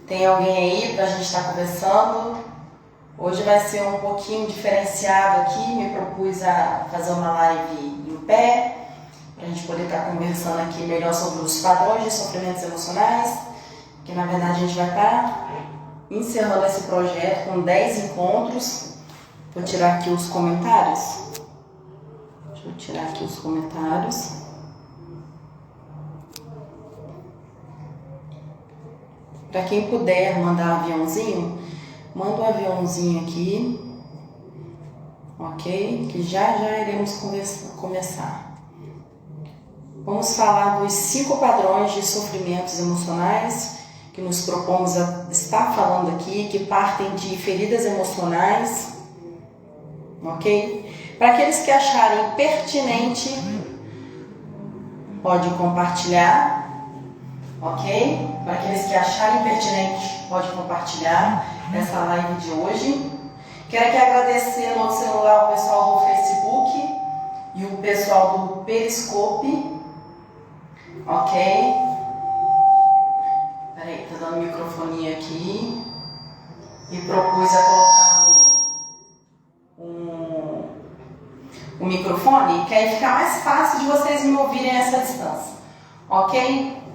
Tem alguém aí para a gente estar conversando? Hoje vai ser um pouquinho diferenciado aqui. Me propus a fazer uma live em pé, para a gente poder estar conversando aqui melhor sobre os padrões de sofrimentos emocionais, que na verdade a gente vai estar encerrando esse projeto com 10 encontros. Vou tirar aqui os comentários. Deixa eu tirar aqui os comentários. Para quem puder mandar aviãozinho, manda um aviãozinho aqui, ok? Que já iremos começar. Vamos falar dos 5 padrões de sofrimentos emocionais que nos propomos a estar falando aqui, que partem de feridas emocionais, ok? Para aqueles que acharem pertinente, pode compartilhar. Ok? Para aqueles que acharem pertinente, pode compartilhar essa live de hoje. Quero aqui agradecer no outro celular o pessoal do Facebook e o pessoal do Periscope. Ok? Peraí, tô dando microfonia aqui. E propus a colocar um microfone, que aí fica mais fácil de vocês me ouvirem a essa distância. Ok?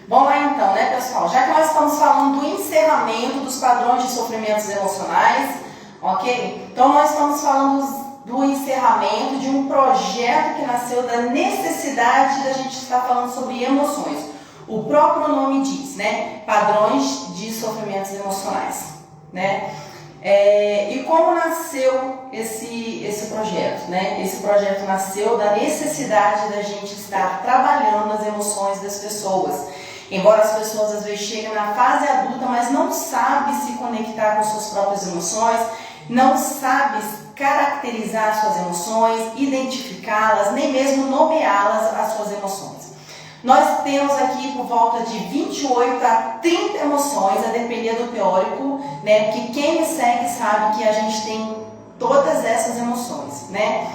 Vamos lá então, né, pessoal? Já que nós estamos falando do encerramento dos padrões de sofrimentos emocionais, ok? Então nós estamos falando do encerramento de um projeto que nasceu da necessidade da gente estar falando sobre emoções. O próprio nome diz, né? Padrões de sofrimentos emocionais, né? E como nasceu esse projeto, né? Esse projeto nasceu da necessidade da gente estar trabalhando as emoções das pessoas. Embora as pessoas às vezes cheguem na fase adulta, mas não sabem se conectar com suas próprias emoções, não sabem caracterizar suas emoções, identificá-las, nem mesmo nomeá-las as suas emoções. Nós temos aqui por volta de 28 a 30 emoções, a depender do teórico, né? Porque quem me segue sabe que a gente tem todas essas emoções, né?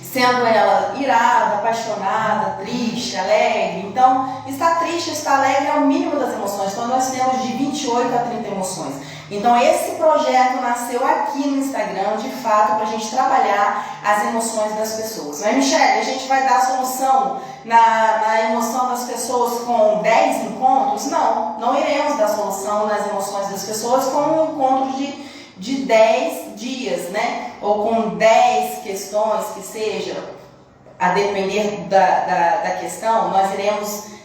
Sendo ela irada, apaixonada, triste, alegre. Então, estar triste, estar alegre é o mínimo das emoções. Então, nós temos de 28 a 30 emoções. Então, esse projeto nasceu aqui no Instagram, de fato, para a gente trabalhar as emoções das pessoas. Mas, Michele, a gente vai dar a solução na emoção das pessoas com 10 encontros? Não iremos dar solução nas emoções das pessoas com um encontro de 10 dias, né? Ou com 10 questões que seja, a depender da questão,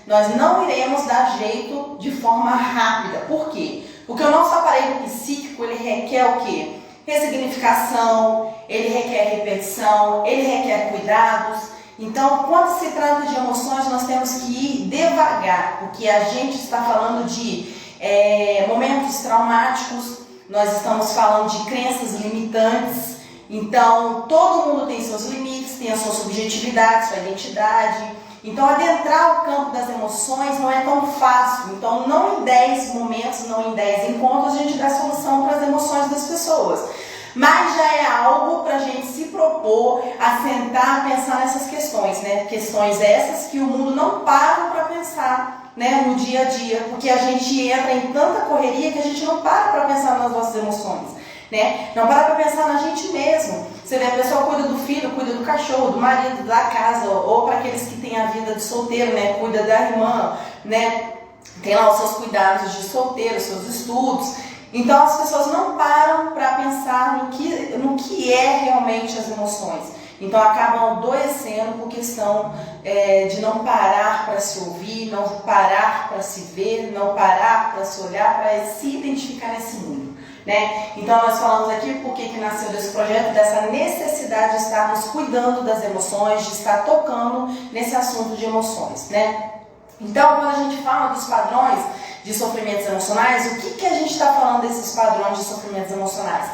nós não iremos dar jeito de forma rápida. Por quê? Porque o nosso aparelho psíquico, ele requer o quê? Ressignificação, ele requer repetição, ele requer cuidados. Então, quando se trata de emoções, nós temos que ir devagar, porque a gente está falando de momentos traumáticos, nós estamos falando de crenças limitantes. Então, todo mundo tem seus limites, tem a sua subjetividade, sua identidade. Então, adentrar o campo das emoções não é tão fácil. Então, não em 10 momentos, não em 10 encontros, a gente dá solução para as emoções das pessoas. Mas já é algo para a gente se propor a sentar, a pensar nessas questões, né? Questões essas que o mundo não para para pensar, né, no dia a dia, porque a gente entra em tanta correria que a gente não para pensar nas nossas emoções, né? Não para pensar na gente mesmo. Você vê, a pessoa cuida do filho, cuida do cachorro, do marido, da casa, ou para aqueles que têm a vida de solteiro, né, cuida da irmã, né, tem lá os seus cuidados de solteiro, seus estudos. Então as pessoas não param para pensar no que é realmente as emoções. Então acabam adoecendo por questão de não parar para se ouvir, não parar para se ver, não parar para se olhar, para se identificar nesse mundo, né? Então nós falamos aqui por que nasceu desse projeto, dessa necessidade de estarmos cuidando das emoções, de estar tocando nesse assunto de emoções, né? Então quando a gente fala dos padrões de sofrimentos emocionais, o que a gente está falando desses padrões de sofrimentos emocionais?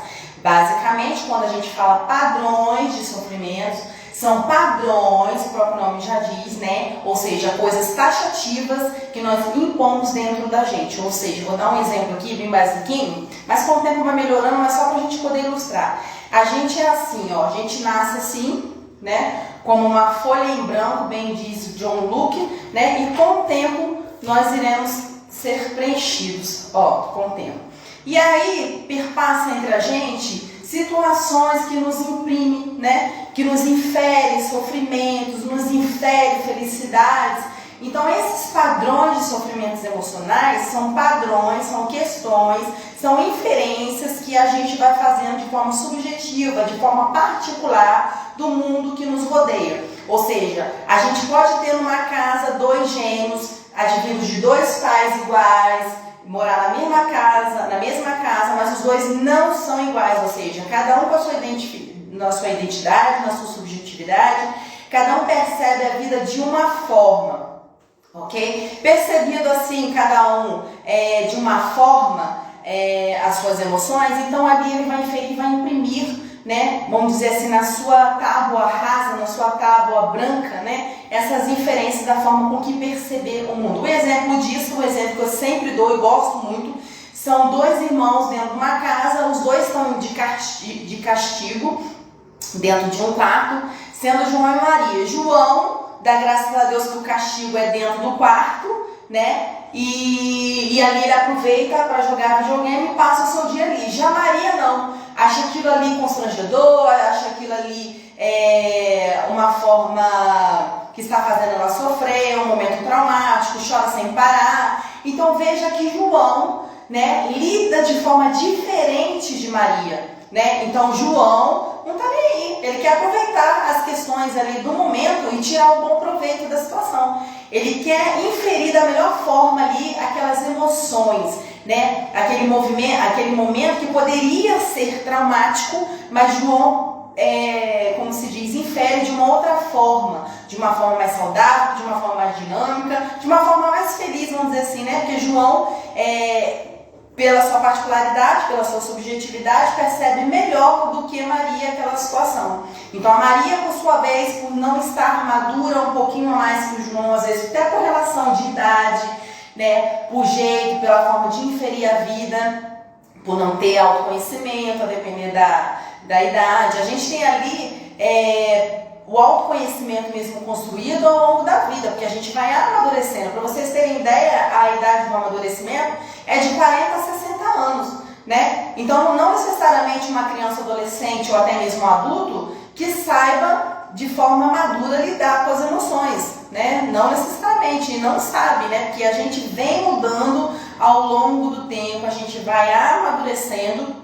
Basicamente, quando a gente fala padrões de sofrimentos, são padrões, o próprio nome já diz, né? Ou seja, coisas taxativas que nós impomos dentro da gente. Ou seja, vou dar um exemplo aqui, bem basiquinho, mas com o tempo vai melhorando, mas só para a gente poder ilustrar. A gente é assim, ó, a gente nasce assim, né? Como uma folha em branco, bem diz John Locke, né? E com o tempo nós iremos ser preenchidos, com o tempo. E aí perpassa entre a gente situações que nos imprimem, né? Que nos inferem sofrimentos, nos inferem felicidades. Então esses padrões de sofrimentos emocionais são padrões, são questões, são inferências que a gente vai fazendo de forma subjetiva, de forma particular do mundo que nos rodeia. Ou seja, a gente pode ter numa casa 2 gêmeos, advindos de 2 pais iguais, morar na mesma casa, mas os 2 não são iguais, ou seja, cada um com a sua identidade, na sua subjetividade, cada um percebe a vida de uma forma, ok? Percebido assim, cada um de uma forma as suas emoções, então ali ele vai inferir, vai imprimir, né, vamos dizer assim, na sua tábua rasa, na sua tábua branca, né, essas inferências da forma com que perceber o mundo. Um exemplo disso, um exemplo que eu sempre dou e gosto muito, são 2 irmãos dentro de uma casa, os 2 estão de castigo dentro de um quarto, sendo João e Maria. João, dá graças a Deus que o castigo é dentro do quarto, né, e ali ele aproveita para jogar videogame e passa o seu dia ali. Já Maria não. Acha aquilo ali constrangedor, acha aquilo ali uma forma que está fazendo ela sofrer, um momento traumático, chora sem parar. Então veja que João, né, lida de forma diferente de Maria, né? Então João não está nem aí, ele quer aproveitar as questões ali do momento e tirar um bom proveito da situação. Ele quer inferir da melhor forma ali aquelas emoções, né? Aquele momento que poderia ser traumático, mas João, como se diz, infere de uma outra forma, de uma forma mais saudável, de uma forma mais dinâmica, de uma forma mais feliz, vamos dizer assim, né? Porque João, pela sua particularidade, pela sua subjetividade, percebe melhor do que Maria aquela situação. Então a Maria, por sua vez, por não estar madura um pouquinho a mais que o João, às vezes até por relação de idade, né, por jeito, pela forma de inferir a vida, por não ter autoconhecimento, a depender da idade. A gente tem ali o autoconhecimento mesmo construído ao longo da vida, porque a gente vai amadurecendo. Para vocês terem ideia, a idade do amadurecimento é de 40 a 60 anos, né? Então não necessariamente uma criança, adolescente ou até mesmo um adulto que saiba de forma madura lidar com as emoções, né? Não necessariamente, não sabe, né? Porque a gente vem mudando ao longo do tempo, a gente vai amadurecendo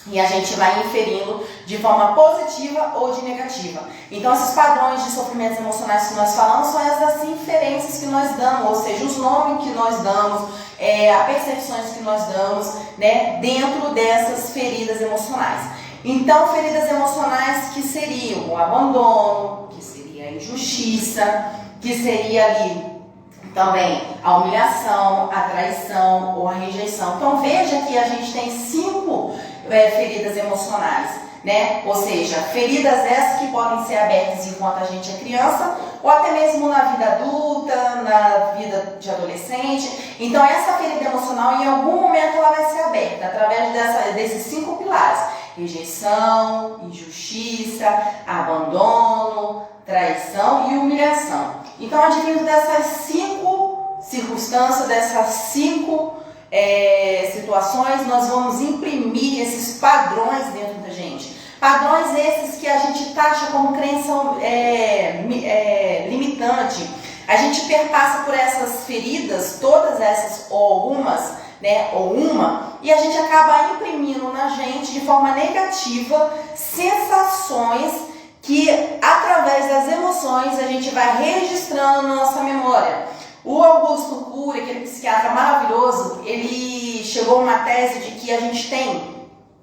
e a gente vai inferindo de forma positiva ou de negativa. Então esses padrões de sofrimentos emocionais que nós falamos são essas inferências que nós damos, ou seja, os nomes que nós damos, as percepções que nós damos, né? Dentro dessas feridas emocionais. Então, feridas emocionais que seriam o abandono, que seria a injustiça, que seria ali também a humilhação, a traição ou a rejeição. Então, veja que a gente tem 5 feridas emocionais, né? Ou seja, feridas essas que podem ser abertas enquanto a gente é criança ou até mesmo na vida adulta, na vida de adolescente. Então, essa ferida emocional, em algum momento, ela vai ser aberta através desses 5 pilares. Rejeição, injustiça, abandono, traição e humilhação. Então, advindo dessas 5 circunstâncias, dessas 5 situações, nós vamos imprimir esses padrões dentro da gente. Padrões esses que a gente taxa como crença limitante. A gente perpassa por essas feridas, todas essas ou algumas, né, ou uma, e a gente acaba imprimindo na gente de forma negativa sensações que, através das emoções, a gente vai registrando na nossa memória. O Augusto Cury, aquele psiquiatra maravilhoso, ele chegou a uma tese de que a gente tem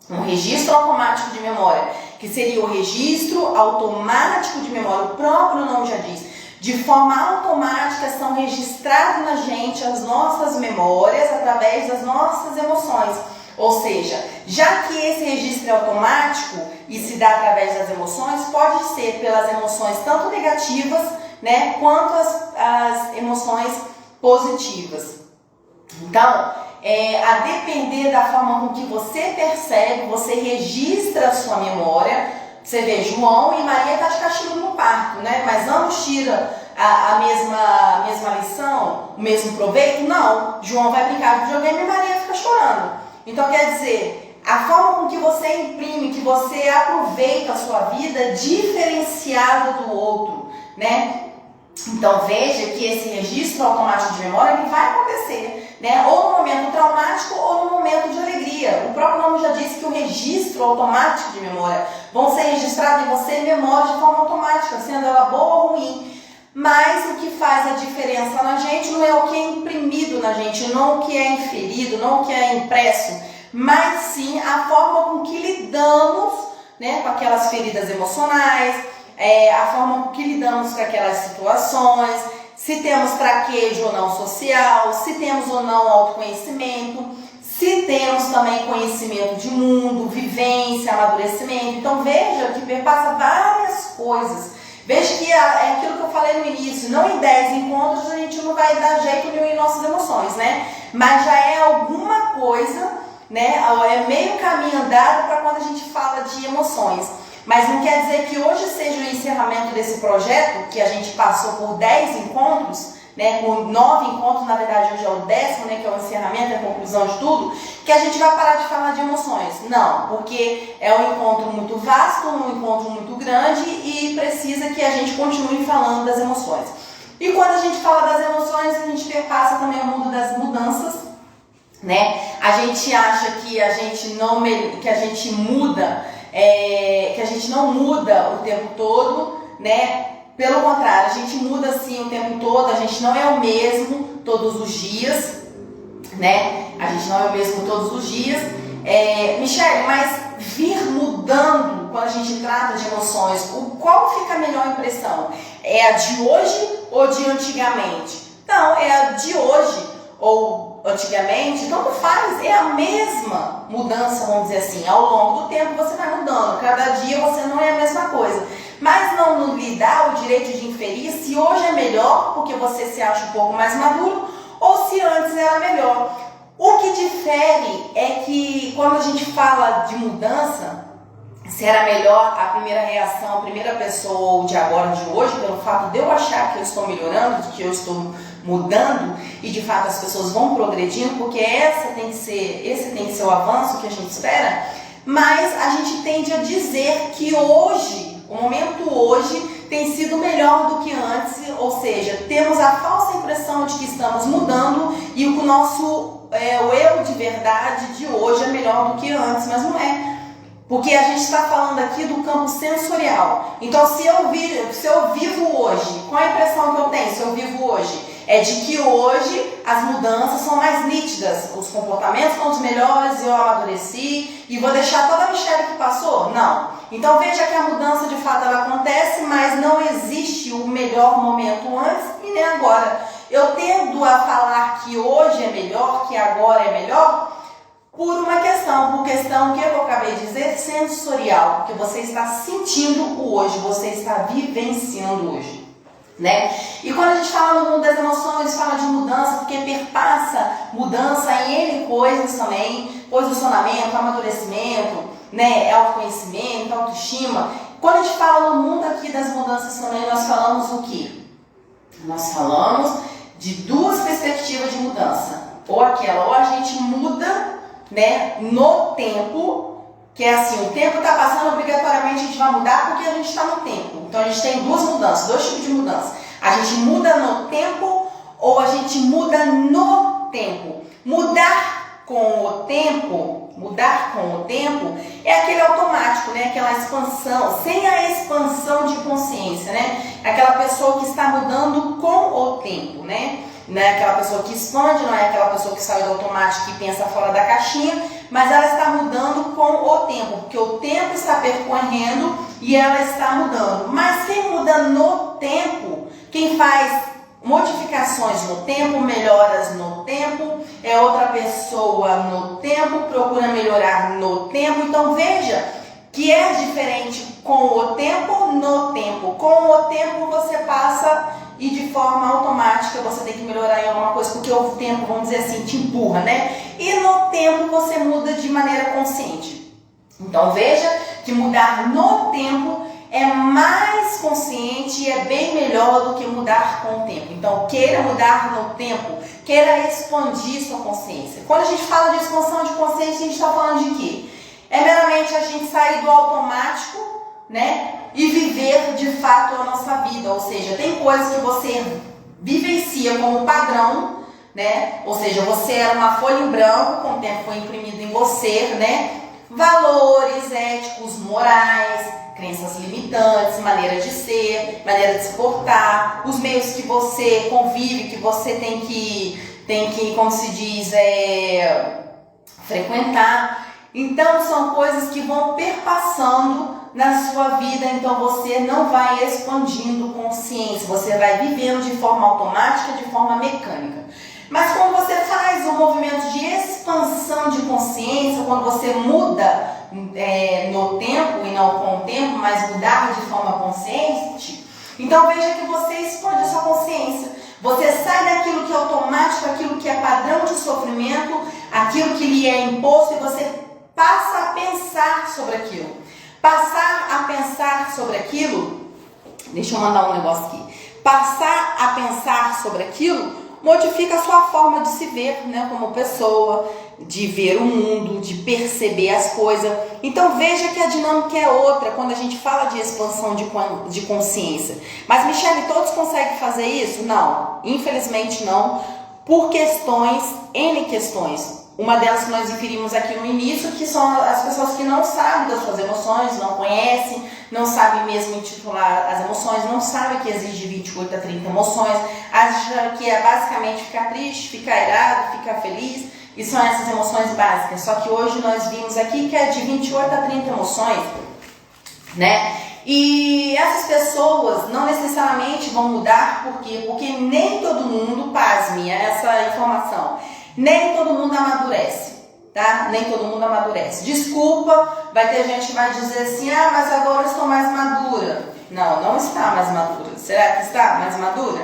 um registro automático de memória, que seria o registro automático de memória, o próprio nome já diz. De forma automática são registradas na gente as nossas memórias através das nossas emoções. Ou seja, já que esse registro é automático e se dá através das emoções, pode ser pelas emoções tanto negativas, né, quanto as emoções positivas. Então, a depender da forma com que você percebe, você registra a sua memória. Você vê, João e Maria estão de castigo no parto, né? Mas ambos tiram a mesma lição, o mesmo proveito? Não. João vai brincar de videogame e Maria fica chorando. Então quer dizer, a forma com que você imprime, que você aproveita a sua vida é diferenciada do outro, né? Então veja que esse registro automático de memória ele vai acontecer, né? Ou no momento traumático ou no momento de alegria. O próprio nome já disse que o registro automático de memória vão ser registrados em você memórias de forma automática, sendo ela boa ou ruim. Mas o que faz a diferença na gente não é o que é imprimido na gente, não o que é inferido, não o que é impresso, mas sim a forma com que lidamos, né, com aquelas feridas emocionais, a forma com que lidamos com aquelas situações, se temos traquejo ou não social, se temos ou não autoconhecimento, se temos também conhecimento de mundo, vivência, amadurecimento. Então veja que perpassa várias coisas. Veja que é aquilo que eu falei no início, não em 10 encontros a gente não vai dar jeito nenhum em nossas emoções, né? Mas já é alguma coisa, né? É meio caminho andado para quando a gente fala de emoções. Mas não quer dizer que hoje seja o encerramento desse projeto, que a gente passou por 10 encontros, né, por 9 encontros, na verdade hoje é o 10º, né, que é o encerramento, a conclusão de tudo, que a gente vai parar de falar de emoções. Não, porque é um encontro muito vasto, um encontro muito grande e precisa que a gente continue falando das emoções. E quando a gente fala das emoções, a gente perpassa também o mundo das mudanças, né? A gente acha que a gente não muda, que a gente não muda o tempo todo, né? Pelo contrário, a gente muda sim o tempo todo, a gente não é o mesmo todos os dias, né? A gente não é o mesmo todos os dias. Michele, mas vir mudando quando a gente trata de emoções, qual fica a melhor impressão? É a de hoje ou de antigamente? Não, é a de hoje ou antigamente, tanto faz, é a mesma mudança, vamos dizer assim. Ao longo do tempo você vai mudando, cada dia você não é a mesma coisa. Mas não lhe dá o direito de inferir se hoje é melhor, porque você se acha um pouco mais maduro, ou se antes era melhor. O que difere é que quando a gente fala de mudança, se era melhor a primeira reação, a primeira pessoa ou de agora, de hoje, pelo fato de eu achar que eu estou melhorando, que eu estou mudando e de fato as pessoas vão progredindo, porque esse tem que ser o avanço que a gente espera, mas a gente tende a dizer que hoje, o momento hoje, tem sido melhor do que antes, ou seja, temos a falsa impressão de que estamos mudando e o nosso o eu de verdade de hoje é melhor do que antes, mas não é. Porque a gente está falando aqui do campo sensorial. Então, se eu vivo hoje, qual a impressão que eu tenho se eu vivo hoje? É de que hoje as mudanças são mais nítidas, os comportamentos são os melhores, eu amadureci e vou deixar toda a Michele que passou? Não. Então veja que a mudança de fato ela acontece, mas não existe o melhor momento antes e nem agora. Eu tendo a falar que hoje é melhor, que agora é melhor, por uma questão que eu acabei de dizer, sensorial, porque você está sentindo o hoje, você está vivenciando hoje. Né? E quando a gente fala no mundo das emoções, fala de mudança, porque perpassa mudança em N coisas também, posicionamento, amadurecimento, né? Autoconhecimento, autoestima. Quando a gente fala no mundo aqui das mudanças também, nós falamos o quê? Nós falamos de duas perspectivas de mudança. Ou a gente muda, né, no tempo, que é assim, o tempo está passando, obrigatoriamente a gente vai mudar porque a gente está no tempo. Então a gente tem duas mudanças, dois tipos de mudança. A gente muda no tempo ou a gente muda no tempo. Mudar com o tempo é aquele automático, né? Aquela expansão, sem a expansão de consciência, né? Aquela pessoa que está mudando com o tempo, né? Não é aquela pessoa que expande, não é aquela pessoa que sai do automático e pensa fora da caixinha, mas ela está mudando com o tempo, porque o tempo está percorrendo e ela está mudando. Mas quem muda no tempo, quem faz modificações no tempo, melhoras no tempo, é outra pessoa no tempo, procura melhorar no tempo. Então veja que é diferente com o tempo, no tempo. Com o tempo você passa e de forma automática você tem que melhorar em alguma coisa, porque o tempo, vamos dizer assim, te empurra, né? E no tempo você muda de maneira consciente. Então veja que mudar no tempo é mais consciente e é bem melhor do que mudar com o tempo. Então, queira mudar no tempo, queira expandir sua consciência. Quando a gente fala de expansão de consciência, a gente está falando de quê? É meramente a gente sair do automático, né? E viver de fato a nossa vida. Ou seja, tem coisas que você vivencia como padrão, né? Ou seja, você era uma folha em branco, com o tempo foi imprimido em você, né? Valores éticos, morais, crenças limitantes, maneira de ser, maneira de se portar, os meios que você convive, que você tem que, como se diz, frequentar. Então são coisas que vão perpassando na sua vida, então você não vai expandindo consciência, você vai vivendo de forma automática, de forma mecânica. Mas quando você faz um movimento de expansão de consciência, quando você muda no tempo e não com o tempo, mas mudar de forma consciente, então veja que você expande a sua consciência. Você sai daquilo que é automático, aquilo que é padrão de sofrimento, aquilo que lhe é imposto, e você passa a pensar sobre aquilo. Passar a pensar sobre aquilo, deixa eu mandar um negócio aqui. Passar a pensar sobre aquilo modifica a sua forma de se ver, né, como pessoa, de ver o mundo, de perceber as coisas. Então veja que a dinâmica é outra quando a gente fala de expansão de consciência. Mas, Michele, todos conseguem fazer isso? Não, infelizmente não, por N questões. Uma delas que nós inferimos aqui no início, que são as pessoas que não sabem das suas emoções, não conhecem, não sabem mesmo intitular as emoções, não sabem que existe de 28 a 30 emoções, acham que é basicamente ficar triste, ficar irado, ficar feliz, e são essas emoções básicas. Só que hoje nós vimos aqui que é de 28 a 30 emoções, né? E essas pessoas não necessariamente vão mudar, por quê? Porque nem todo mundo, pasme essa informação, nem todo mundo amadurece, tá? Nem todo mundo amadurece. Desculpa, vai ter gente que vai dizer assim, mas agora eu estou mais madura. Não, não está mais madura. Será que está mais madura?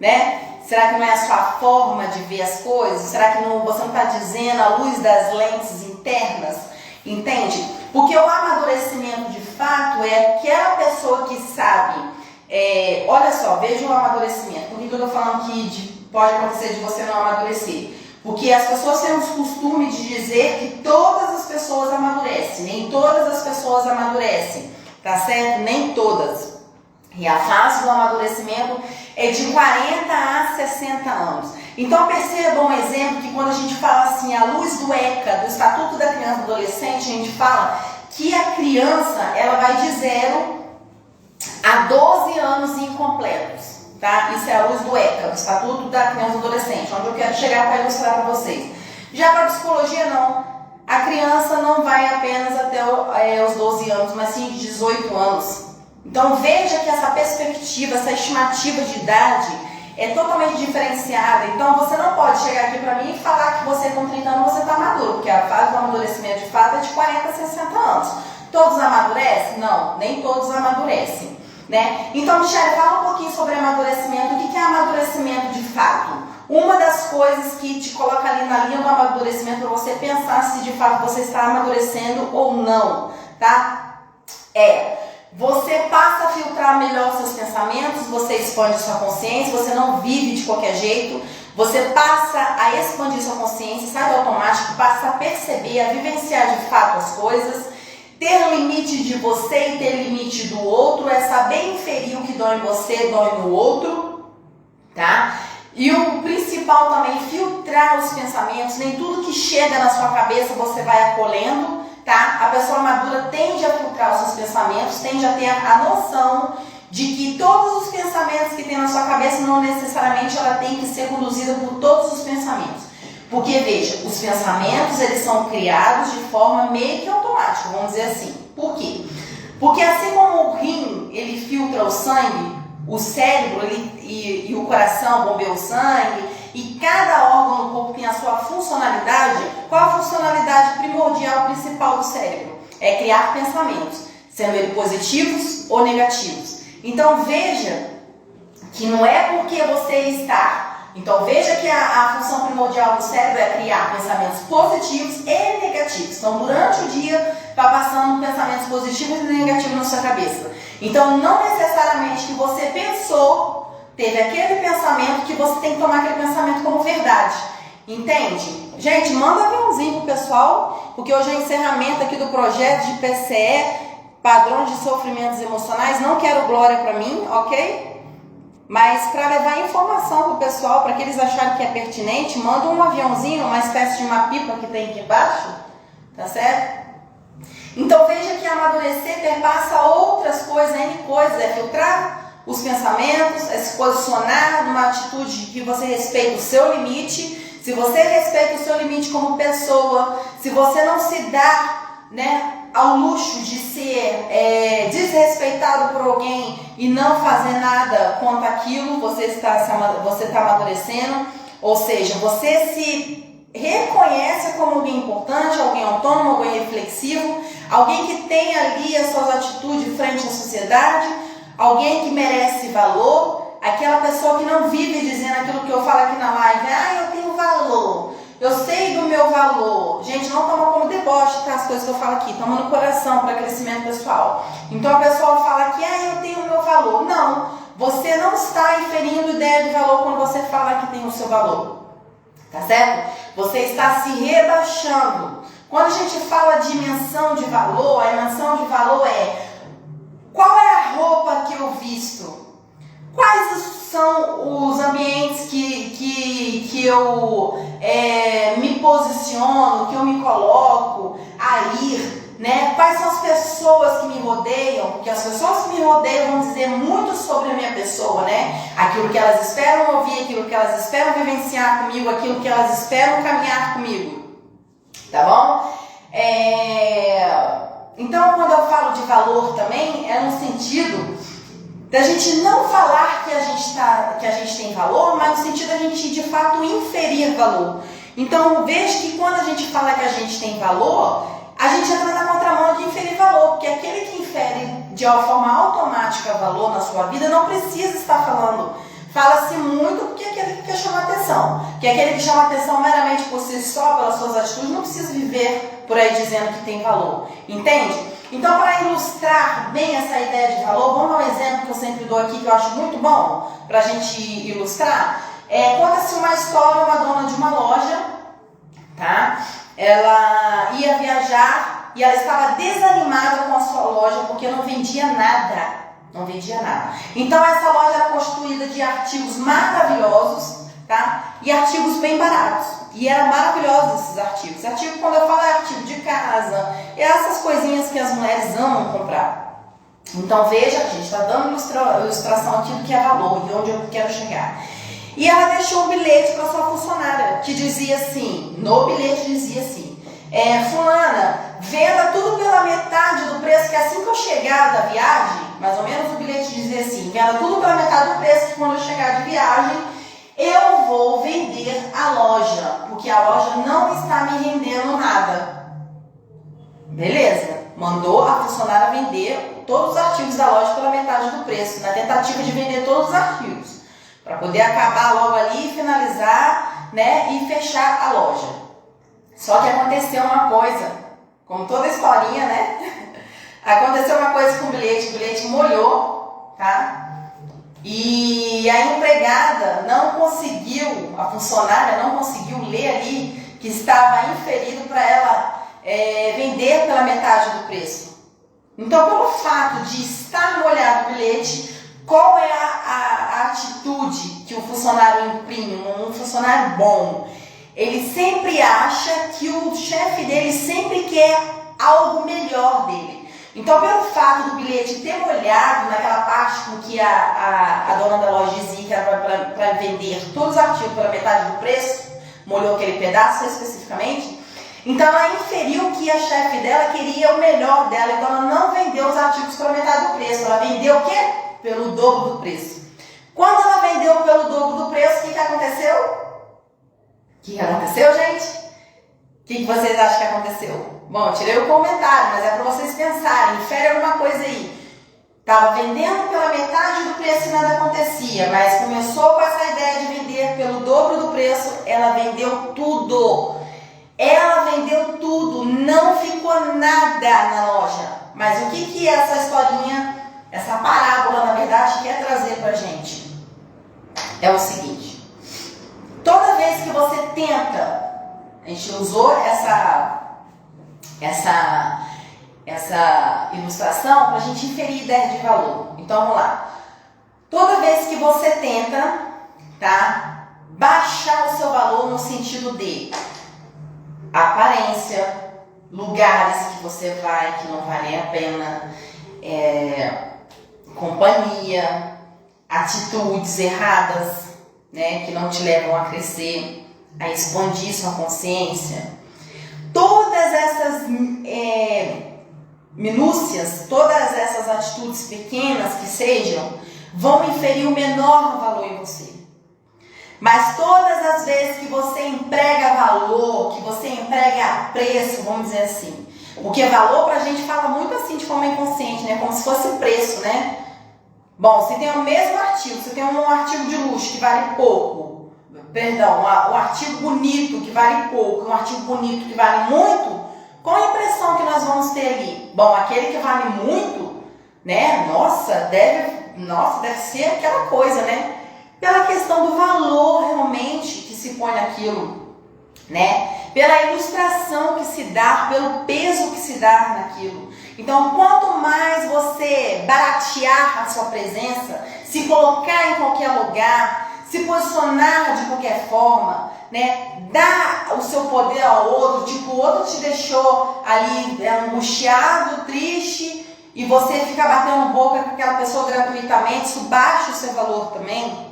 Né? Será que não é a sua forma de ver as coisas? Será que você não está dizendo à luz das lentes internas? Entende? Porque o amadurecimento de fato é aquela pessoa que sabe. Olha só, veja o amadurecimento. Por que eu estou falando que pode acontecer de você não amadurecer? Porque as pessoas têm o costume de dizer que todas as pessoas amadurecem. Nem todas as pessoas amadurecem, tá certo? Nem todas. E a fase do amadurecimento é de 40 a 60 anos. Então perceba um exemplo que quando a gente fala assim, à luz do ECA, do Estatuto da Criança e do Adolescente, a gente fala que a criança ela vai de 0 a 12 anos incompletos. Tá? Isso é a luz do ECA, o Estatuto da Criança e do Adolescente, onde eu quero chegar para ilustrar para vocês. Já para a psicologia, não. A criança não vai apenas até os 12 anos, mas sim de 18 anos. Então veja que essa perspectiva, essa estimativa de idade é totalmente diferenciada. Então você não pode chegar aqui para mim e falar que você com 30 anos você está maduro, porque a fase do amadurecimento de fato é de 40 a 60 anos. Todos amadurecem? Não, nem todos amadurecem. Né? Então, Michele, fala um pouquinho sobre amadurecimento. O que é amadurecimento de fato? Uma das coisas que te coloca ali na linha do amadurecimento para você pensar se de fato você está amadurecendo ou não, tá? Você passa a filtrar melhor seus pensamentos, você expande sua consciência, você não vive de qualquer jeito, você passa a expandir sua consciência, sai do automático, passa a perceber, a vivenciar de fato as coisas. Ter limite de você e ter limite do outro é saber inferir o que dói em você, dói no outro, tá? E o principal também, filtrar os pensamentos. Nem tudo que chega na sua cabeça você vai acolhendo, tá? A pessoa madura tende a filtrar os seus pensamentos, tende a ter a noção de que todos os pensamentos que tem na sua cabeça não necessariamente ela tem que ser conduzida por todos os pensamentos. Porque, veja, os pensamentos, eles são criados de forma meio que automática, vamos dizer assim. Por quê? Porque assim como o rim, ele filtra o sangue, o cérebro e o coração bombeiam o sangue, e cada órgão do corpo tem a sua funcionalidade, qual a funcionalidade primordial principal do cérebro? É criar pensamentos, sendo eles positivos ou negativos. Então, veja que não é porque você está... Então veja que a função primordial do cérebro é criar pensamentos positivos e negativos. Então durante o dia vai passando pensamentos positivos e negativos na sua cabeça. Então, não necessariamente que você pensou, teve aquele pensamento, que você tem que tomar aquele pensamento como verdade. Entende? Gente, manda aviãozinho pro pessoal, porque hoje é o encerramento aqui do projeto de PCE, Padrões de Sofrimentos Emocionais. Não quero glória para mim, ok? Mas para levar informação pro pessoal, para que eles acharem que é pertinente, manda um aviãozinho, uma espécie de uma pipa que tem aqui embaixo, tá certo? Então veja que amadurecer perpassa outras coisas, N coisas, é filtrar os pensamentos, é se posicionar numa atitude que você respeita o seu limite. Se você respeita o seu limite como pessoa, se você não se dá, né, ao luxo de ser desrespeitado por alguém e não fazer nada quanto aquilo, você está amadurecendo. Ou seja, você se reconhece como alguém importante, alguém autônomo, alguém reflexivo, alguém que tem ali as suas atitudes frente à sociedade, alguém que merece valor. Aquela pessoa que não vive dizendo aquilo que eu falo aqui na live, eu tenho valor, eu sei do meu valor. Gente, não toma como deboche, tá? As coisas que eu falo aqui, toma no coração para crescimento pessoal. Então a pessoa fala que eu tenho o meu valor. Não, você não está inferindo ideia de valor quando você fala que tem o seu valor, tá certo? Você está se rebaixando. Quando a gente fala de dimensão de valor, a dimensão de valor é: qual é a roupa que eu visto? Quais são os ambientes que eu me posiciono, que eu me coloco a ir, né? Quais são as pessoas que me rodeiam? Porque as pessoas que me rodeiam vão dizer muito sobre a minha pessoa, né? Aquilo que elas esperam ouvir, aquilo que elas esperam vivenciar comigo, aquilo que elas esperam caminhar comigo. Tá bom? Então, quando eu falo de valor também, é no sentido da gente não falar que a gente tem valor, mas no sentido da gente de fato inferir valor. Então veja que quando a gente fala que a gente tem valor, a gente entra na contramão de inferir valor, porque aquele que infere de uma forma automática valor na sua vida não precisa estar falando. Fala-se muito porque é aquele que quer chamar atenção, que aquele que chama atenção meramente por si só, pelas suas atitudes, não precisa viver por aí dizendo que tem valor, entende? Então, para ilustrar bem essa ideia de valor, vamos dar um exemplo que eu sempre dou aqui, que eu acho muito bom para a gente ilustrar. Conta-se uma história, uma dona de uma loja, tá? Ela ia viajar e ela estava desanimada com a sua loja porque não vendia nada. Não vendia nada. Então, essa loja era constituída de artigos maravilhosos, tá? E artigos bem baratos. E eram maravilhosos esses artigos. Artigo, quando eu falo, é artigo de casa, essas coisinhas que as mulheres amam comprar. Então veja, a gente está dando ilustração aqui do que é valor e onde eu quero chegar. E ela deixou um bilhete para sua funcionária, que dizia assim, no bilhete dizia assim: fulana, venda tudo pela metade do preço, que assim que eu chegar da viagem, mais ou menos o bilhete dizia assim, venda tudo pela metade do preço, que quando eu chegar de viagem, eu vou vender a loja, porque a loja não está me rendendo nada. Beleza, mandou a funcionária vender todos os artigos da loja pela metade do preço, na tentativa de vender todos os artigos, para poder acabar logo ali, finalizar, né, e fechar a loja. Só que aconteceu uma coisa, como toda historinha, né? Aconteceu uma coisa com o bilhete molhou, tá? E a empregada não conseguiu, a funcionária não conseguiu ler ali que estava inferido para ela vender pela metade do preço. Então, pelo fato de estar molhado o bilhete, qual é a atitude que o funcionário imprime, um funcionário bom? Ele sempre acha que o chefe dele sempre quer algo melhor dele. Então, pelo fato do bilhete ter molhado naquela parte com que a dona da loja dizia que era para vender todos os artigos pela metade do preço, molhou aquele pedaço especificamente, então ela inferiu que a chefe dela queria o melhor dela, então ela não vendeu os artigos pela metade do preço, ela vendeu o quê? Pelo dobro do preço. Quando ela vendeu pelo dobro do preço, o que aconteceu? O que aconteceu, gente? O que vocês acham que aconteceu? Bom, eu tirei o comentário, mas é para vocês pensarem, infere alguma coisa aí. Estava vendendo pela metade do preço e nada acontecia, mas começou com essa ideia de vender pelo dobro do preço, ela vendeu tudo. Ela vendeu tudo, não ficou nada na loja. Mas o que essa historinha essa parábola, na verdade, quer trazer pra gente é o seguinte: toda vez que você tenta, a gente usou essa ilustração para a gente inferir ideia de valor. Então vamos lá. Toda vez que você tenta, tá, baixar o seu valor no sentido de aparência, lugares que você vai que não valem a pena, companhia, atitudes erradas, né, que não te levam a crescer, a expandir sua consciência. Todas essas minúcias, todas essas atitudes pequenas que sejam, vão inferir o menor valor em você. Mas todas as vezes que você emprega valor, que você emprega preço, vamos dizer assim, porque valor pra gente fala muito assim de forma inconsciente, né? Como se fosse preço, né? Bom, você tem o mesmo artigo, você tem um artigo de luxo que vale pouco, perdão, um artigo bonito que vale pouco, um artigo bonito que vale muito, qual a impressão que nós vamos ter ali? Bom, aquele que vale muito, né? Nossa, deve ser aquela coisa, né? Pela questão do valor realmente que se põe naquilo, né? Pela ilustração que se dá, pelo peso que se dá naquilo. Então, quanto mais você baratear a sua presença, se colocar em qualquer lugar, se posicionar de qualquer forma, né? Dar o seu poder ao outro, tipo, o outro te deixou ali angustiado, triste, e você fica batendo boca com aquela pessoa gratuitamente, isso baixa o seu valor também.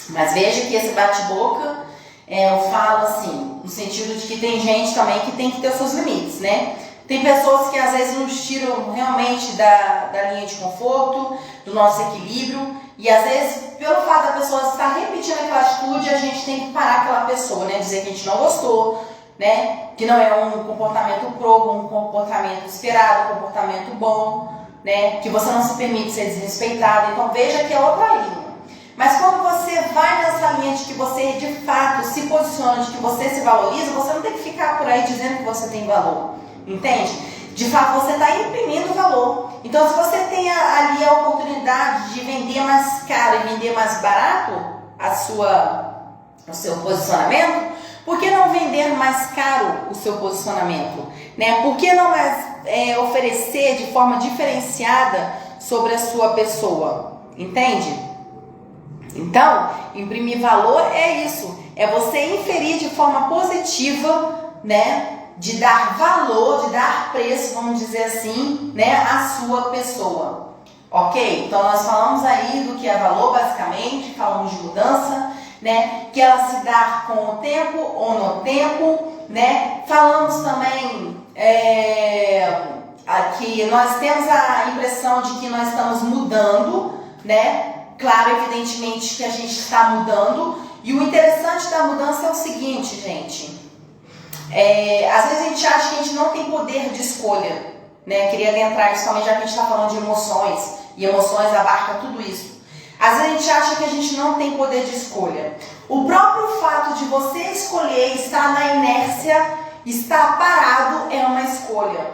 Mas veja que esse bate-boca, eu falo assim, no sentido de que tem gente também que tem que ter os seus limites, né? Tem pessoas que às vezes nos tiram realmente da linha de conforto, do nosso equilíbrio, e às vezes, pelo fato da pessoa estar repetindo aquela atitude, a gente tem que parar aquela pessoa, né? Dizer que a gente não gostou, né? Que não é um comportamento um comportamento esperado, um comportamento bom, né? Que você não se permite ser desrespeitado. Então veja que é outra linha. Mas quando você vai nessa linha de que você de fato se posiciona, de que você se valoriza, você não tem que ficar por aí dizendo que você tem valor, entende? De fato você está imprimindo valor. Então se você tem ali a oportunidade de vender mais caro e vender mais barato o seu posicionamento, por que não vender mais caro o seu posicionamento? Né? Por que não oferecer de forma diferenciada sobre a sua pessoa? Entende? Então, imprimir valor é isso, é você inferir de forma positiva, né, de dar valor, de dar preço, vamos dizer assim, né, à sua pessoa, ok? Então nós falamos aí do que é valor basicamente, falamos de mudança, né, que ela se dá com o tempo ou no tempo, né, falamos também que nós temos a impressão de que nós estamos mudando, né? Claro, evidentemente que a gente está mudando, e o interessante da mudança é o seguinte, gente, às vezes a gente acha que a gente não tem poder de escolha, né? Queria adentrar isso também, já que a gente está falando de emoções, e emoções abarca tudo isso. Às vezes a gente acha que a gente não tem poder de escolha. O próprio fato de você escolher estar na inércia, estar parado, é uma escolha.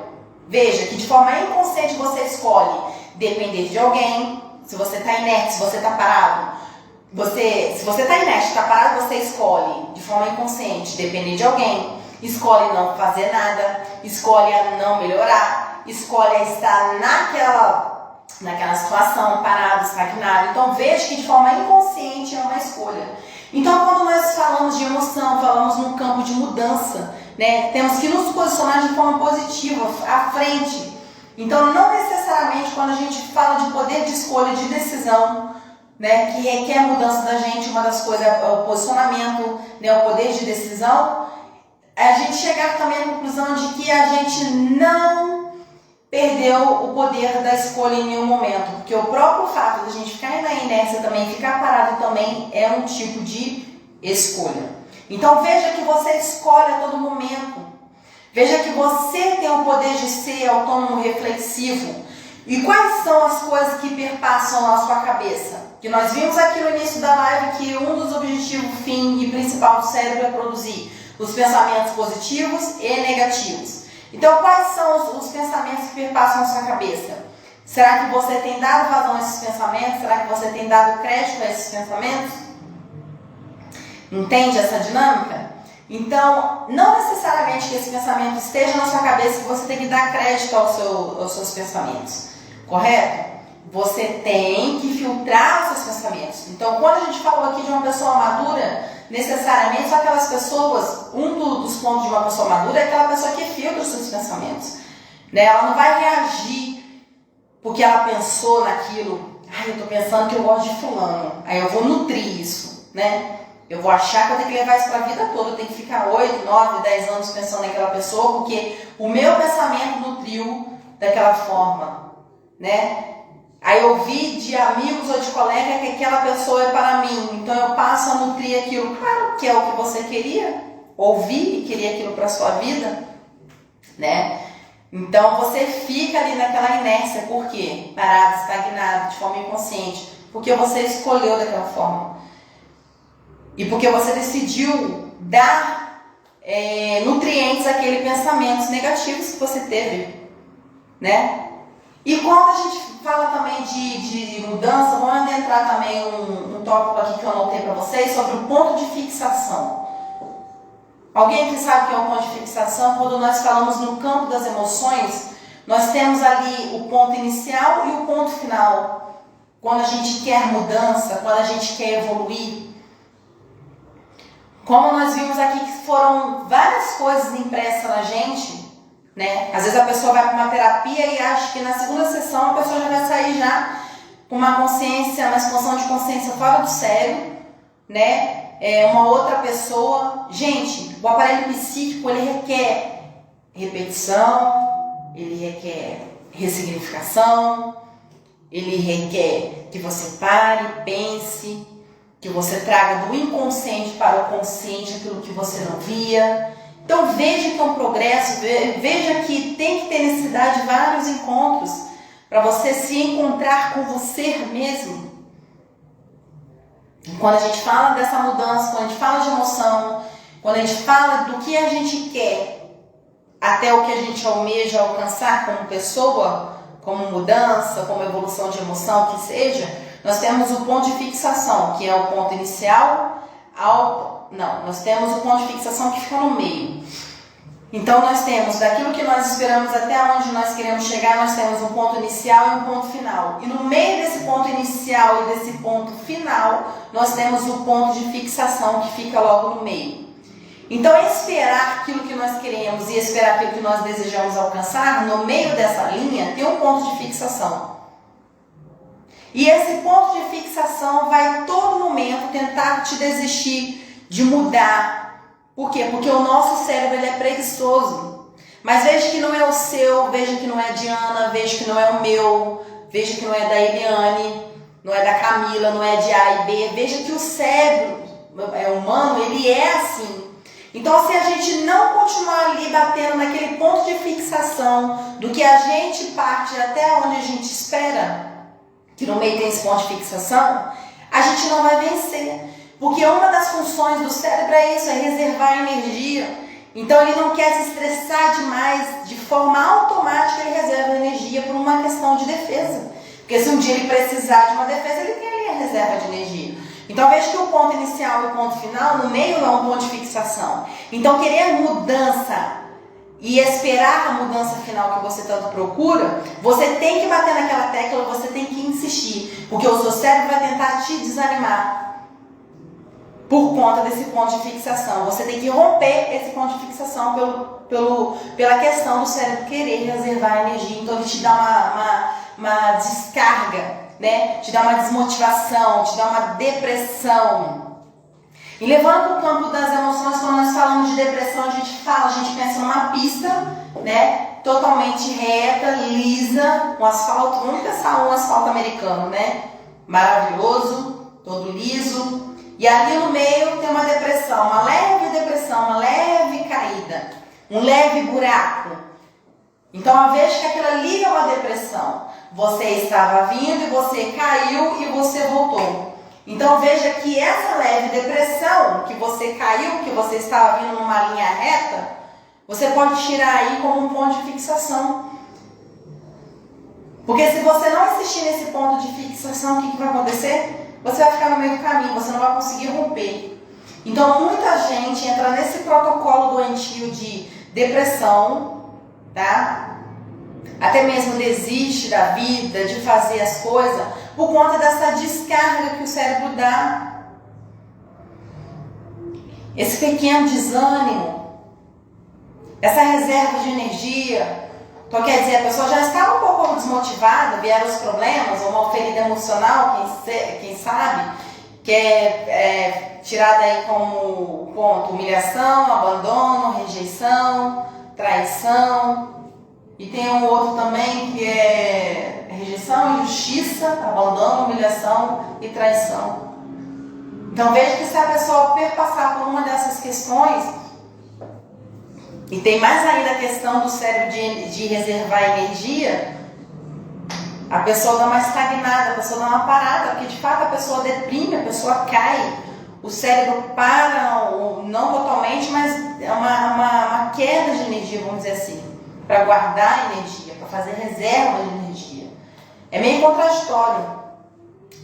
Veja que de forma inconsciente você escolhe depender de alguém. Se você está inerte, se você está parado, se você está inerte, está parado, você escolhe de forma inconsciente depender de alguém, escolhe não fazer nada, escolhe a não melhorar, escolhe a estar naquela situação, parado, estagnado. Então veja que de forma inconsciente é uma escolha. Então quando nós falamos de emoção, falamos num campo de mudança, né, temos que nos posicionar de forma positiva, à frente. Então, não necessariamente quando a gente fala de poder de escolha, de decisão, né, que é a mudança da gente, uma das coisas é o posicionamento, né, o poder de decisão, a gente chegar também à conclusão de que a gente não perdeu o poder da escolha em nenhum momento, porque o próprio fato de a gente ficar na inércia também, ficar parado também é um tipo de escolha. Então, veja que você escolhe a todo momento. Veja que você tem o poder de ser autônomo, reflexivo. E quais são as coisas que perpassam a sua cabeça? Que nós vimos aqui no início da live que um dos objetivos, fim e principal do cérebro é produzir os pensamentos positivos e negativos. Então, quais são os pensamentos que perpassam a sua cabeça? Será que você tem dado vazão a esses pensamentos? Será que você tem dado crédito a esses pensamentos? Entende essa dinâmica? Então, não necessariamente que esse pensamento esteja na sua cabeça que você tem que dar crédito aos seus pensamentos, correto? Você tem que filtrar os seus pensamentos. Então, quando a gente falou aqui de uma pessoa madura, necessariamente são aquelas pessoas, dos pontos de uma pessoa madura é aquela pessoa que filtra os seus pensamentos. Né? Ela não vai reagir porque ela pensou naquilo. Eu estou pensando que eu gosto de fulano. Aí eu vou nutrir isso, né? Eu vou achar que eu tenho que levar isso para a vida toda. Eu tenho que ficar 8, 9, 10 anos pensando naquela pessoa porque o meu pensamento nutriu daquela forma, né? Aí eu vi de amigos ou de colegas que aquela pessoa é para mim. Então eu passo a nutrir aquilo. Claro que é o que você queria ouvir e queria aquilo para a sua vida, né? Então você fica ali naquela inércia. Por quê? Parado, estagnado, de forma inconsciente. Porque você escolheu daquela forma. E porque você decidiu dar nutrientes àqueles pensamentos negativos que você teve, né? E quando a gente fala também de mudança, vamos adentrar também um tópico aqui que eu anotei para vocês sobre o ponto de fixação. Alguém que sabe o que é o ponto de fixação? Quando nós falamos no campo das emoções, nós temos ali o ponto inicial e o ponto final. Quando a gente quer mudança, quando a gente quer evoluir. Como nós vimos aqui que foram várias coisas impressas na gente, né? Às vezes a pessoa vai para uma terapia e acha que na segunda sessão a pessoa já vai sair já com uma consciência, uma expansão de consciência fora do sério, né? Uma outra pessoa. Gente, o aparelho psíquico ele requer repetição, ele requer ressignificação, ele requer que você pare, pense, que você traga do inconsciente para o consciente aquilo que você não via. Então veja que é um progresso, veja que tem que ter necessidade de vários encontros para você se encontrar com você mesmo. Quando a gente fala dessa mudança, quando a gente fala de emoção, quando a gente fala do que a gente quer, até o que a gente almeja alcançar como pessoa, como mudança, como evolução de emoção, que seja, nós temos o ponto de fixação, que é o ponto inicial, nós temos o ponto de fixação que fica no meio. Então nós temos daquilo que nós esperamos até onde nós queremos chegar, nós temos um ponto inicial e um ponto final. E no meio desse ponto inicial e desse ponto final, nós temos o ponto de fixação que fica logo no meio. Então esperar aquilo que nós queremos e esperar aquilo que nós desejamos alcançar, no meio dessa linha tem um ponto de fixação. E esse ponto de fixação vai todo momento tentar te desistir de mudar. Por quê? Porque o nosso cérebro ele é preguiçoso. Mas veja que não é o seu, veja que não é a Diana, veja que não é o meu, veja que não é da Eliane, não é da Camila, não é de A e B. Veja que o cérebro humano, ele é assim. Então, se a gente não continuar ali batendo naquele ponto de fixação do que a gente parte até onde a gente espera, que no meio tem esse ponto de fixação, a gente não vai vencer. Porque uma das funções do cérebro é isso, é reservar energia. Então ele não quer se estressar demais, de forma automática ele reserva energia por uma questão de defesa. Porque se um dia ele precisar de uma defesa, ele tem ali a reserva de energia. Então veja que o ponto inicial e o ponto final, no meio é um ponto de fixação. Então querer mudança e esperar a mudança final que você tanto procura, você tem que bater naquela tecla, você tem que insistir. Porque o seu cérebro vai tentar te desanimar. Por conta desse ponto de fixação. Você tem que romper esse ponto de fixação pela questão do cérebro querer reservar energia. Então ele te dá uma descarga, né? Te dá uma desmotivação, te dá uma depressão. E levando para o campo das emoções, quando nós falamos de depressão, a gente pensa numa pista, né? Totalmente reta, lisa, um asfalto, vamos pensar um asfalto americano, né? Maravilhoso, todo liso. E ali no meio tem uma depressão, uma leve caída, um leve buraco. Então, a vez que aquilo ali é uma depressão, você estava vindo e você caiu e você voltou. Então, veja que essa leve depressão, que você caiu, que você estava vindo numa linha reta, você pode tirar aí como um ponto de fixação. Porque se você não insistir nesse ponto de fixação, o que vai acontecer? Você vai ficar no meio do caminho, você não vai conseguir romper. Então, muita gente entra nesse protocolo doentio de depressão, tá? Até mesmo desiste da vida, de fazer as coisas, por conta dessa descarga que o cérebro dá. Esse pequeno desânimo, essa reserva de energia. Então, quer dizer, a pessoa já está um pouco desmotivada, vieram os problemas, ou uma ferida emocional, quem sabe, que é tirada aí como ponto humilhação, abandono, rejeição, traição. E tem um outro também que é rejeição, injustiça, abandono, humilhação e traição. Então veja que se a pessoa perpassar por uma dessas questões, e tem mais ainda a questão do cérebro de reservar energia, a pessoa dá uma estagnada, a pessoa dá uma parada, porque de fato a pessoa deprime, a pessoa cai, o cérebro para, não totalmente, mas é uma queda de energia, vamos dizer assim, para guardar energia, para fazer reserva de energia. É meio contraditório,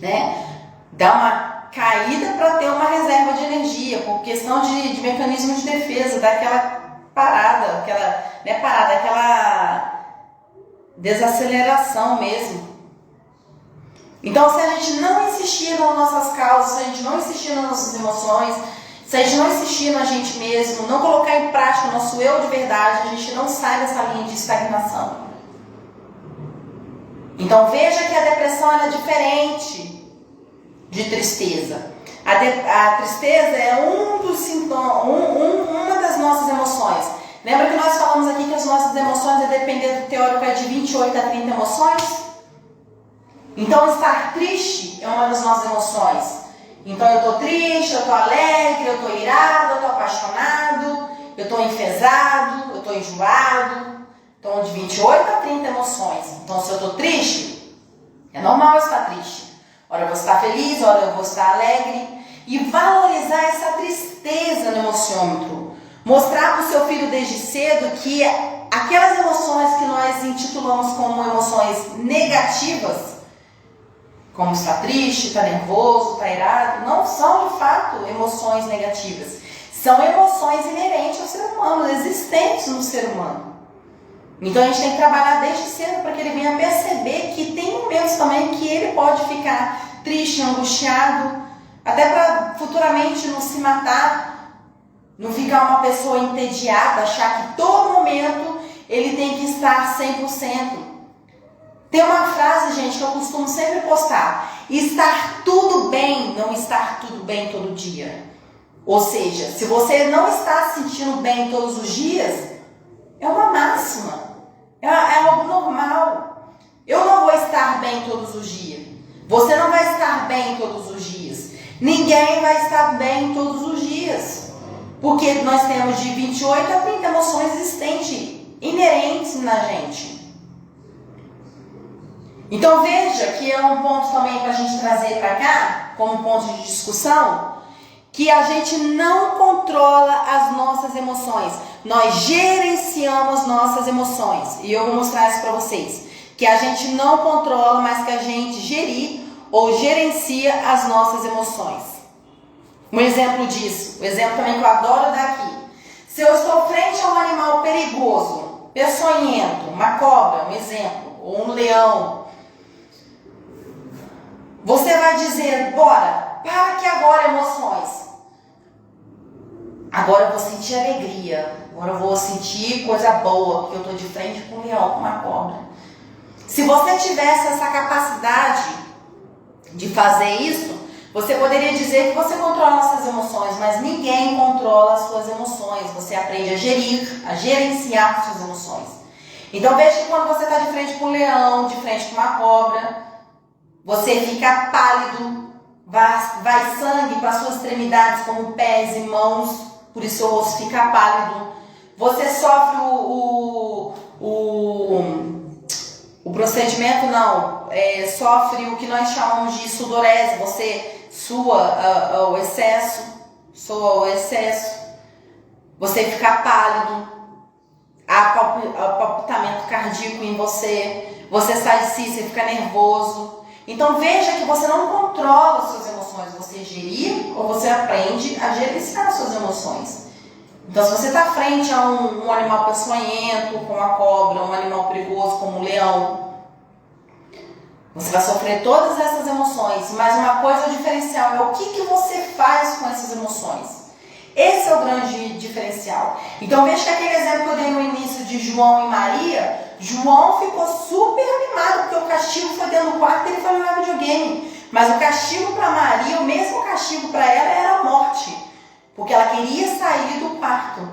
né? Dá uma caída para ter uma reserva de energia, por questão de mecanismo de defesa, daquela parada, aquela desaceleração mesmo. Então, se a gente não insistir nas nossas causas, se a gente não insistir nas nossas emoções, se a gente não insistir na gente mesmo, não colocar em prática o nosso eu de verdade, a gente não sai dessa linha de estagnação. Então, veja que a depressão é diferente de tristeza. A tristeza é um dos sintomas, uma das nossas emoções. Lembra que nós falamos aqui que as nossas emoções, a depender do teórico, é de 28 a 30 emoções? Então, estar triste é uma das nossas emoções. Então, eu estou triste, eu estou alegre, eu estou irado, eu estou apaixonado, eu estou enfesado, eu estou enjoado. Então, de 28 a 30 emoções. Então, se eu estou triste, é normal eu estar triste. Ora eu vou estar feliz, ora eu vou estar alegre. E valorizar essa tristeza no emocionômetro. Mostrar para o seu filho desde cedo que aquelas emoções que nós intitulamos como emoções negativas, como estar triste, estar nervoso, estar irado, não são de fato emoções negativas. São emoções inerentes ao ser humano, existentes no ser humano. Então a gente tem que trabalhar desde cedo para que ele venha perceber que tem momentos também que ele pode ficar triste, angustiado, até para futuramente não se matar, não ficar uma pessoa entediada, achar que todo momento ele tem que estar 100%. Tem uma frase, gente, que eu costumo sempre postar: estar tudo bem, não estar tudo bem todo dia. Ou seja, se você não está se sentindo bem todos os dias, é uma máxima, é algo normal. Eu não vou estar bem todos os dias. Você não vai estar bem todos os dias. Ninguém vai estar bem todos os dias. Porque nós temos de 28 a 30 emoções existentes, inerentes na gente. Então veja que é um ponto também para a gente trazer para cá, como ponto de discussão, que a gente não controla as nossas emoções. Nós gerenciamos nossas emoções. E eu vou mostrar isso para vocês. Que a gente não controla, mas que a gente gerencia as nossas emoções. Um exemplo disso, o exemplo também que eu adoro dar aqui. Se eu estou frente a um animal perigoso, peçonhento, uma cobra, um exemplo, ou um leão, você vai dizer: bora, para que agora emoções. Agora eu vou sentir alegria, agora eu vou sentir coisa boa, porque eu estou de frente com um leão, com uma cobra. Se você tivesse essa capacidade de fazer isso, você poderia dizer que você controla as suas emoções, mas ninguém controla as suas emoções. Você aprende a gerenciar as suas emoções. Então veja que quando você está de frente com um leão, de frente com uma cobra, você fica pálido, vai sangue para as suas extremidades, como pés e mãos, por isso o rosto fica pálido. Você sofre o procedimento, sofre o que nós chamamos de sudorese, você sua o excesso, você fica pálido, há palpitamento ataque cardíaco em você, você sai de si, você fica nervoso. Então veja que você não controla as suas emoções, você gerir ou você aprende a gerenciar as suas emoções. Então se você está frente a um animal peçonhento, como a cobra, um animal perigoso como o leão, você vai sofrer todas essas emoções, mas uma coisa diferencial é o que você faz com essas emoções. Esse é o grande diferencial. Então veja que aquele exemplo que eu dei no início de João e Maria, João ficou super animado porque o castigo foi dentro do quarto e ele foi jogar videogame. Mas o castigo para Maria, o mesmo castigo para ela era a morte, porque ela queria sair do quarto.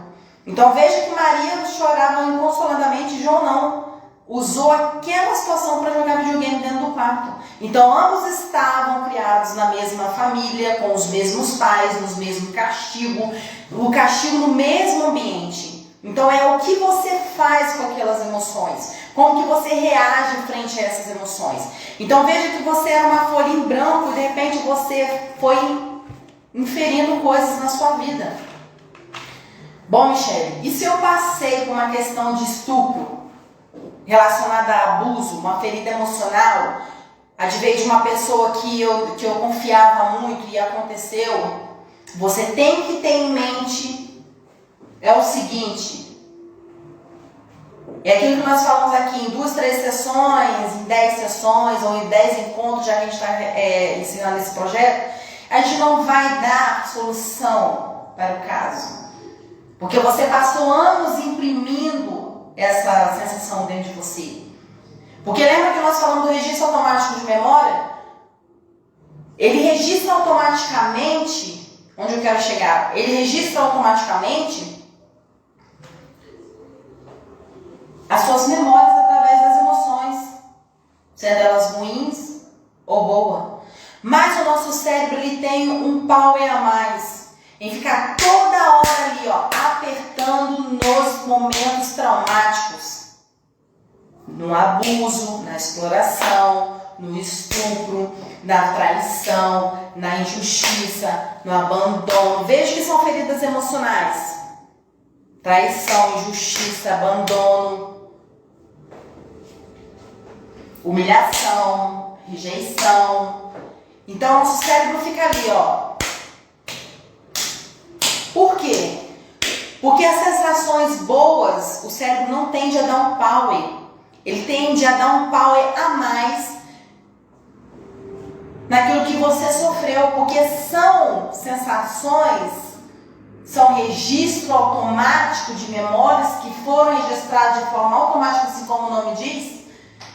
Então veja que Maria chorava inconsoladamente e João não. Usou aquela situação para jogar videogame dentro do quarto. Então ambos estavam criados na mesma família, com os mesmos pais, no mesmo castigo, o castigo no mesmo ambiente. Então é o que você faz com aquelas emoções, como que você reage frente a essas emoções. Então veja que você era uma folha em branco e de repente você foi inferindo coisas na sua vida. Bom, Michele, e se eu passei por uma questão de estupro relacionada a abuso, uma ferida emocional, adveio de uma pessoa que eu confiava muito e aconteceu, você tem que ter em mente é o seguinte, é aquilo que nós falamos aqui em 2, 3 sessões, em 10 sessões ou em 10 encontros, já que a gente está ensinando esse projeto, a gente não vai dar solução para o caso, porque você passou anos imprimindo essa sensação dentro de você. Porque lembra que nós falamos do registro automático de memória? Ele registra automaticamente, onde eu quero chegar? Ele registra automaticamente as suas memórias através das emoções, sendo elas ruins ou boas. Mas o nosso cérebro ele tem um power a mais em ficar toda hora ali, ó, apertando nos momentos traumáticos. No abuso, na exploração, no estupro, na traição, na injustiça, no abandono. Veja que são feridas emocionais. Traição, injustiça, abandono, humilhação, rejeição. Então, nosso cérebro fica ali, ó. Por quê? Porque as sensações boas, o cérebro não tende a dar um power. Ele tende a dar um power a mais naquilo que você sofreu, porque são sensações, são registro automático de memórias que foram registradas de forma automática, assim como o nome diz,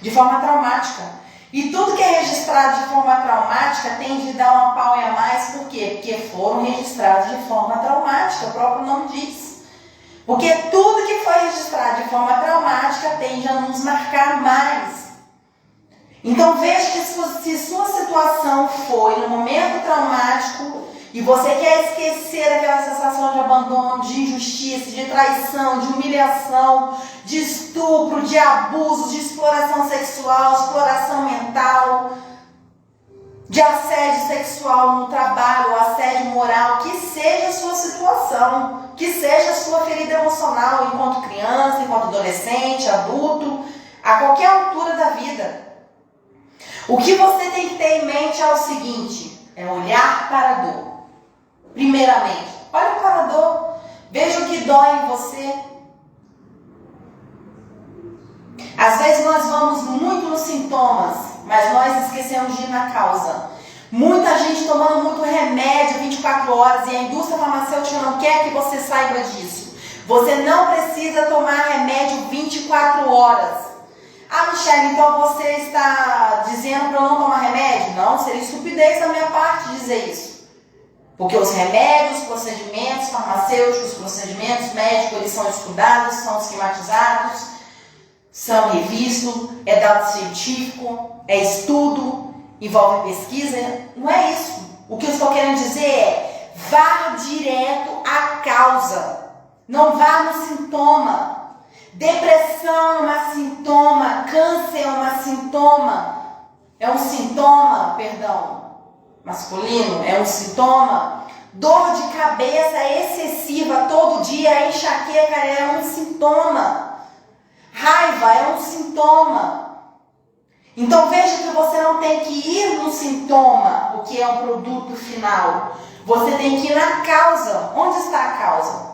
de forma traumática. E tudo que é registrado de forma traumática tende a dar uma power a mais, por quê? Porque foram registrados de forma traumática, o próprio nome diz. Porque tudo que foi registrado de forma traumática tende a nos marcar mais. Então veja que se sua situação foi no momento traumático e você quer esquecer aquela sensação de abandono, de injustiça, de traição, de humilhação, de estupro, de abuso, de exploração sexual, exploração mental, de assédio sexual no trabalho, assédio moral, que seja a sua situação, que seja a sua ferida emocional enquanto criança, enquanto adolescente, adulto, a qualquer altura da vida. O que você tem que ter em mente é o seguinte, é olhar para a dor. Primeiramente, olha para a dor, veja o que dói em você. Às vezes nós vamos muito nos sintomas, mas nós esquecemos de ir na causa. Muita gente tomando muito remédio 24 horas e a indústria farmacêutica não quer que você saiba disso. Você não precisa tomar remédio 24 horas. Ah, Michele, então você está dizendo para eu não tomar remédio? Não, seria estupidez da minha parte dizer isso. Porque os remédios, procedimentos farmacêuticos, procedimentos médicos, eles são estudados, são esquematizados, são revistos, é dado científico, é estudo, envolve pesquisa. Não é isso. O que eu estou querendo dizer é, vá direto à causa. Não vá no sintoma. Depressão é um sintoma, câncer é um sintoma, masculino, é um sintoma. Dor de cabeça excessiva todo dia, enxaqueca é um sintoma. Raiva raiva é um sintoma. Então veja que você não tem que ir no sintoma, o que é um produto final. Você tem que ir na causa. Onde está a causa?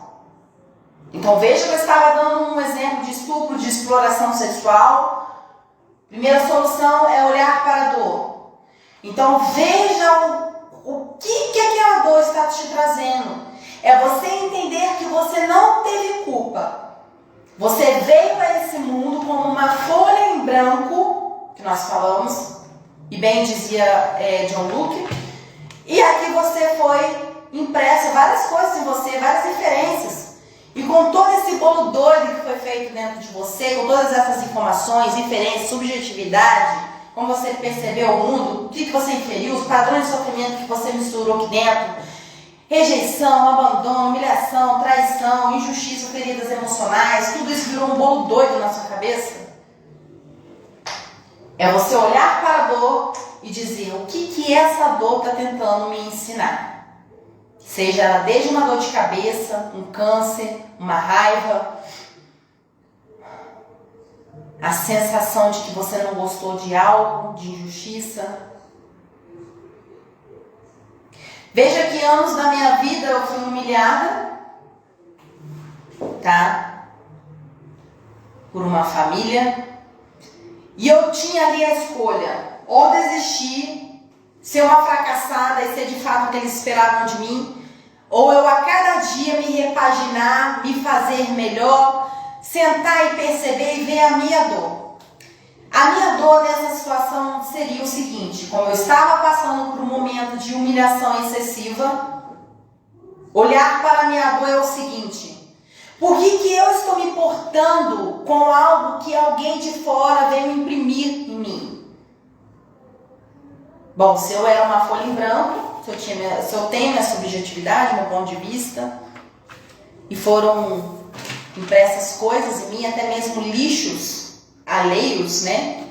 Então veja que eu estava dando um exemplo de estupro, de exploração sexual. Primeira solução é olhar para a dor. Então veja o que aquela dor está te trazendo. É você entender que você não teve culpa. Você veio a esse mundo como uma folha em branco, que nós falamos, e bem dizia John Luke, e aqui você foi impresso várias coisas em você, várias referências. E com todo esse bolo doido que foi feito dentro de você, com todas essas informações, referências, subjetividade, como você percebeu o mundo, o que você inferiu, os padrões de sofrimento que você misturou aqui dentro, rejeição, abandono, humilhação, traição, injustiça, feridas emocionais, tudo isso virou um bolo doido na sua cabeça. É você olhar para a dor e dizer o que essa dor está tentando me ensinar. Seja ela desde uma dor de cabeça, um câncer, uma raiva, a sensação de que você não gostou de algo, de injustiça. Veja que anos da minha vida eu fui humilhada, tá? Por uma família. E eu tinha ali a escolha, ou desistir, ser uma fracassada e ser de fato o que eles esperavam de mim, ou eu a cada dia me repaginar, me fazer melhor, sentar e perceber e ver a minha dor. A minha dor nessa situação seria o seguinte: como eu estava passando por um momento de humilhação excessiva, olhar para a minha dor é o seguinte: por que eu estou me portando com algo que alguém de fora veio imprimir em mim? Bom, se eu era uma folha em branco, se eu tenho minha subjetividade, meu ponto de vista, e foram impressas coisas em mim, até mesmo lixos alheios, né?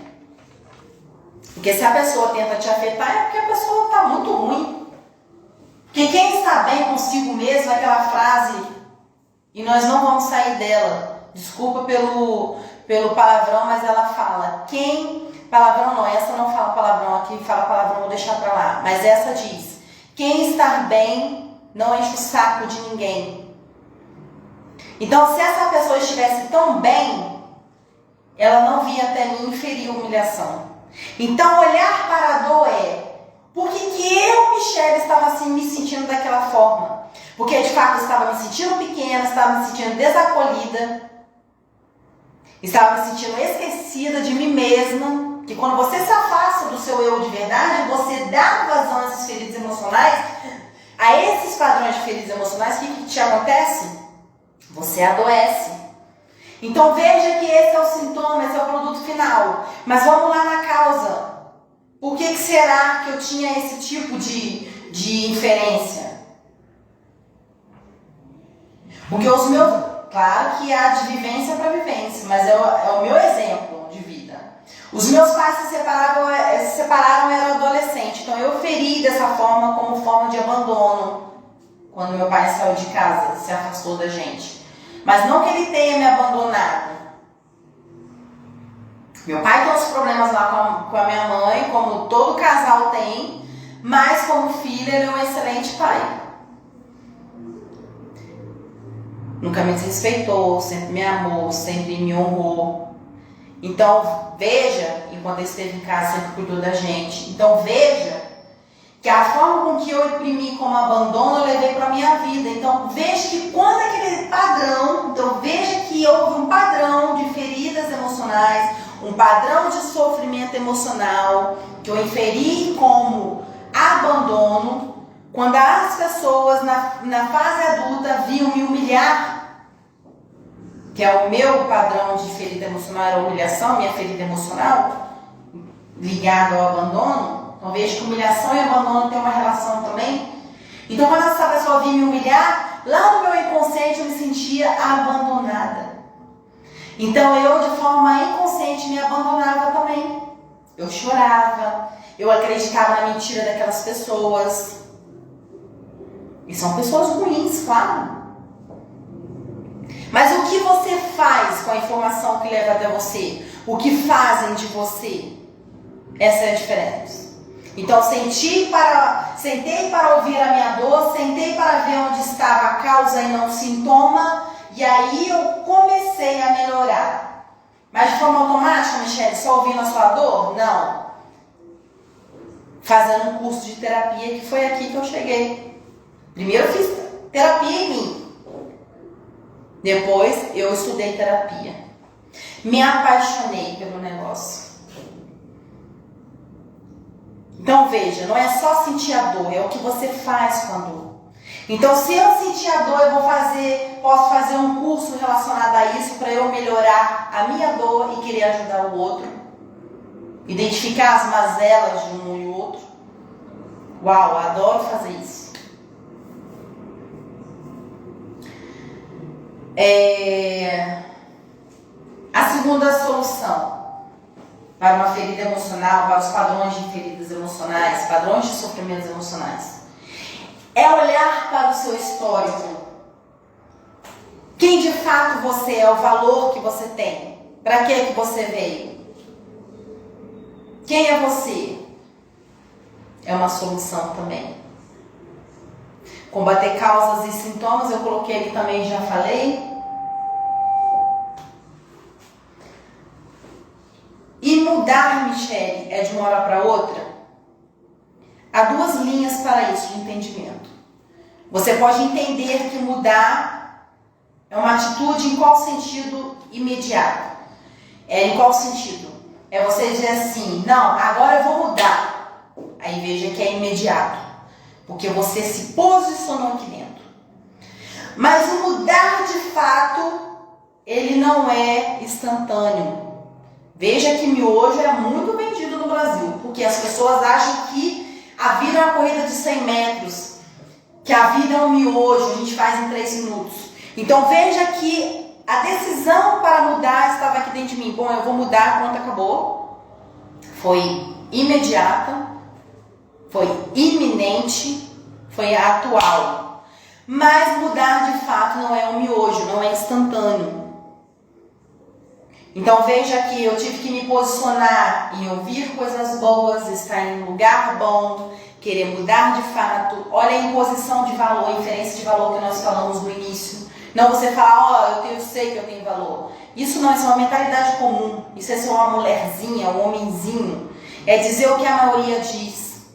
Porque se a pessoa tenta te afetar, é porque a pessoa está muito ruim. Porque quem está bem consigo mesmo, é aquela frase, e nós não vamos sair dela. Desculpa pelo palavrão, mas ela fala, palavrão não, essa não fala palavrão, aqui fala palavrão, vou deixar pra lá. Mas essa diz, quem está bem não enche o saco de ninguém. Então, se essa pessoa estivesse tão bem, ela não vinha até mim e ferir humilhação. Então, olhar para a dor por que eu, Michele, estava assim, me sentindo daquela forma? Porque, de fato, eu estava me sentindo pequena, estava me sentindo desacolhida, estava me sentindo esquecida de mim mesma, que quando você se afasta do seu eu de verdade, você dá vazão a esses feridas emocionais, a esses padrões de feridas emocionais, o que te acontece? Você adoece. Então veja que esse é o sintoma, esse é o produto final. Mas vamos lá na causa. Por que será que eu tinha esse tipo de inferência? Porque os meus... Claro que há de vivência para vivência, mas é o meu exemplo de vida. Os meus pais se separaram, eu era adolescente. Então eu feri dessa forma como forma de abandono. Quando meu pai saiu de casa, se afastou da gente. Mas não que ele tenha me abandonado. Meu pai tem uns problemas lá com a minha mãe, como todo casal tem, mas como filho ele é um excelente pai. Nunca me desrespeitou, sempre me amou, sempre me honrou. Então veja, enquanto ele esteve em casa, sempre cuidou da gente. Então veja que a forma com que eu imprimi como abandono, eu levei para a minha vida. Então, veja que quando aquele padrão, então veja que houve um padrão de feridas emocionais, um padrão de sofrimento emocional, que eu inferi como abandono, quando as pessoas na fase adulta vinham me humilhar, que é o meu padrão de ferida emocional, era a humilhação, minha ferida emocional, ligada ao abandono. Então vejo que humilhação e abandono tem uma relação também. Então quando essa pessoa vinha me humilhar, lá no meu inconsciente eu me sentia abandonada. Então eu de forma inconsciente me abandonava também. Eu chorava, eu acreditava na mentira daquelas pessoas. E são pessoas ruins, claro. Mas o que você faz com a informação que leva até você? O que fazem de você? Essa é a diferença. Então, sentei para ouvir a minha dor, sentei para ver onde estava a causa e não o sintoma, e aí eu comecei a melhorar. Mas de forma automática, Michele, só ouvindo a sua dor? Não. Fazendo um curso de terapia, que foi aqui que eu cheguei. Primeiro eu fiz terapia em mim. Depois eu estudei terapia. Me apaixonei pelo negócio. Então veja, não é só sentir a dor, é o que você faz com a dor. Então se eu sentir a dor, posso fazer um curso relacionado a isso para eu melhorar a minha dor e querer ajudar o outro. Identificar as mazelas de um e outro. Uau, adoro fazer isso. A segunda solução para uma ferida emocional, para os padrões de feridas emocionais, padrões de sofrimentos emocionais, é olhar para o seu histórico. Quem de fato você é, o valor que você tem, para que você veio? Quem é você? É uma solução também. Combater causas e sintomas, eu coloquei ali também, já falei. E mudar, Michele, é de uma hora para outra? Há duas linhas para isso de entendimento. Você pode entender que mudar é uma atitude em qual sentido imediato? Em qual sentido? É você dizer assim, não, agora eu vou mudar. Aí veja que é imediato, porque você se posicionou aqui dentro. Mas o mudar de fato, ele não é instantâneo. Veja que miojo é muito vendido no Brasil, porque as pessoas acham que a vida é uma corrida de 100 metros, que a vida é um miojo, a gente faz em 3 minutos. Então veja que a decisão para mudar estava aqui dentro de mim. Bom, eu vou mudar, pronto, acabou. Foi imediata, foi iminente, foi atual. Mas mudar de fato não é um miojo, não é instantâneo. Então veja que eu tive que me posicionar em ouvir coisas boas, estar em um lugar bom, querer mudar de fato. Olha a imposição de valor, a inferência de valor que nós falamos no início. Não você falar, eu sei que eu tenho valor. Isso não, isso é uma mentalidade comum. Isso é ser uma mulherzinha, um homenzinho. É dizer o que a maioria diz.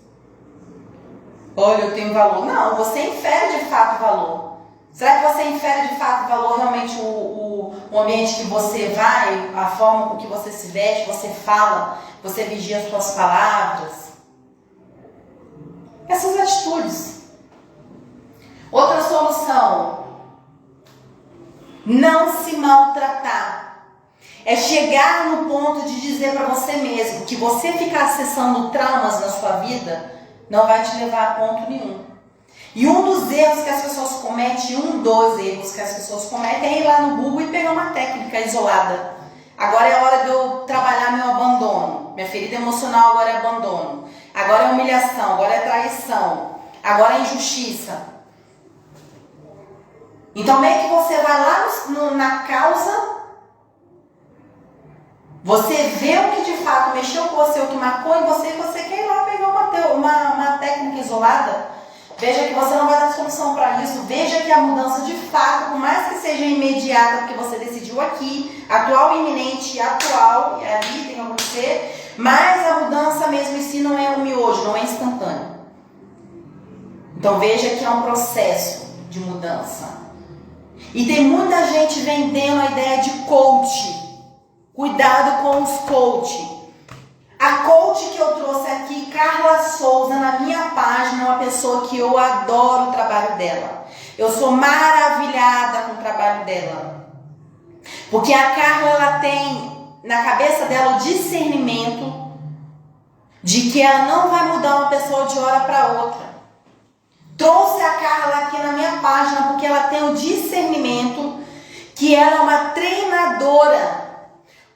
Olha, eu tenho valor. Não, você infere de fato valor. Será que você infere de fato valor realmente o ambiente que você vai, a forma com que você se veste, você fala, você vigia as suas palavras? Essas atitudes. Outra solução, não se maltratar. É chegar no ponto de dizer para você mesmo que você ficar acessando traumas na sua vida não vai te levar a ponto nenhum. E um dos erros que as pessoas cometem, é ir lá no Google e pegar uma técnica isolada. Agora é a hora de eu trabalhar meu abandono. Minha ferida emocional agora é abandono. Agora é humilhação, agora é traição. Agora é injustiça. Então meio que você vai lá na causa, você vê o que de fato mexeu com você, o que marcou em você, e você quer ir lá pegar uma técnica isolada. Veja que você não vai dar solução para isso. Veja que a mudança de fato, por mais que seja imediata, porque você decidiu aqui, atual, iminente, atual, e ali tem que acontecer, mas a mudança mesmo em si não é um miojo, não é instantâneo. Então veja que é um processo de mudança. E tem muita gente vendendo a ideia de coach. Cuidado com os coach. A coach que eu trouxe aqui, Carla Souza, na minha página, é uma pessoa que eu adoro o trabalho dela. Eu sou maravilhada com o trabalho dela. Porque a Carla, ela tem na cabeça dela o discernimento de que ela não vai mudar uma pessoa de hora para outra. Trouxe a Carla aqui na minha página porque ela tem o discernimento que ela é uma treinadora.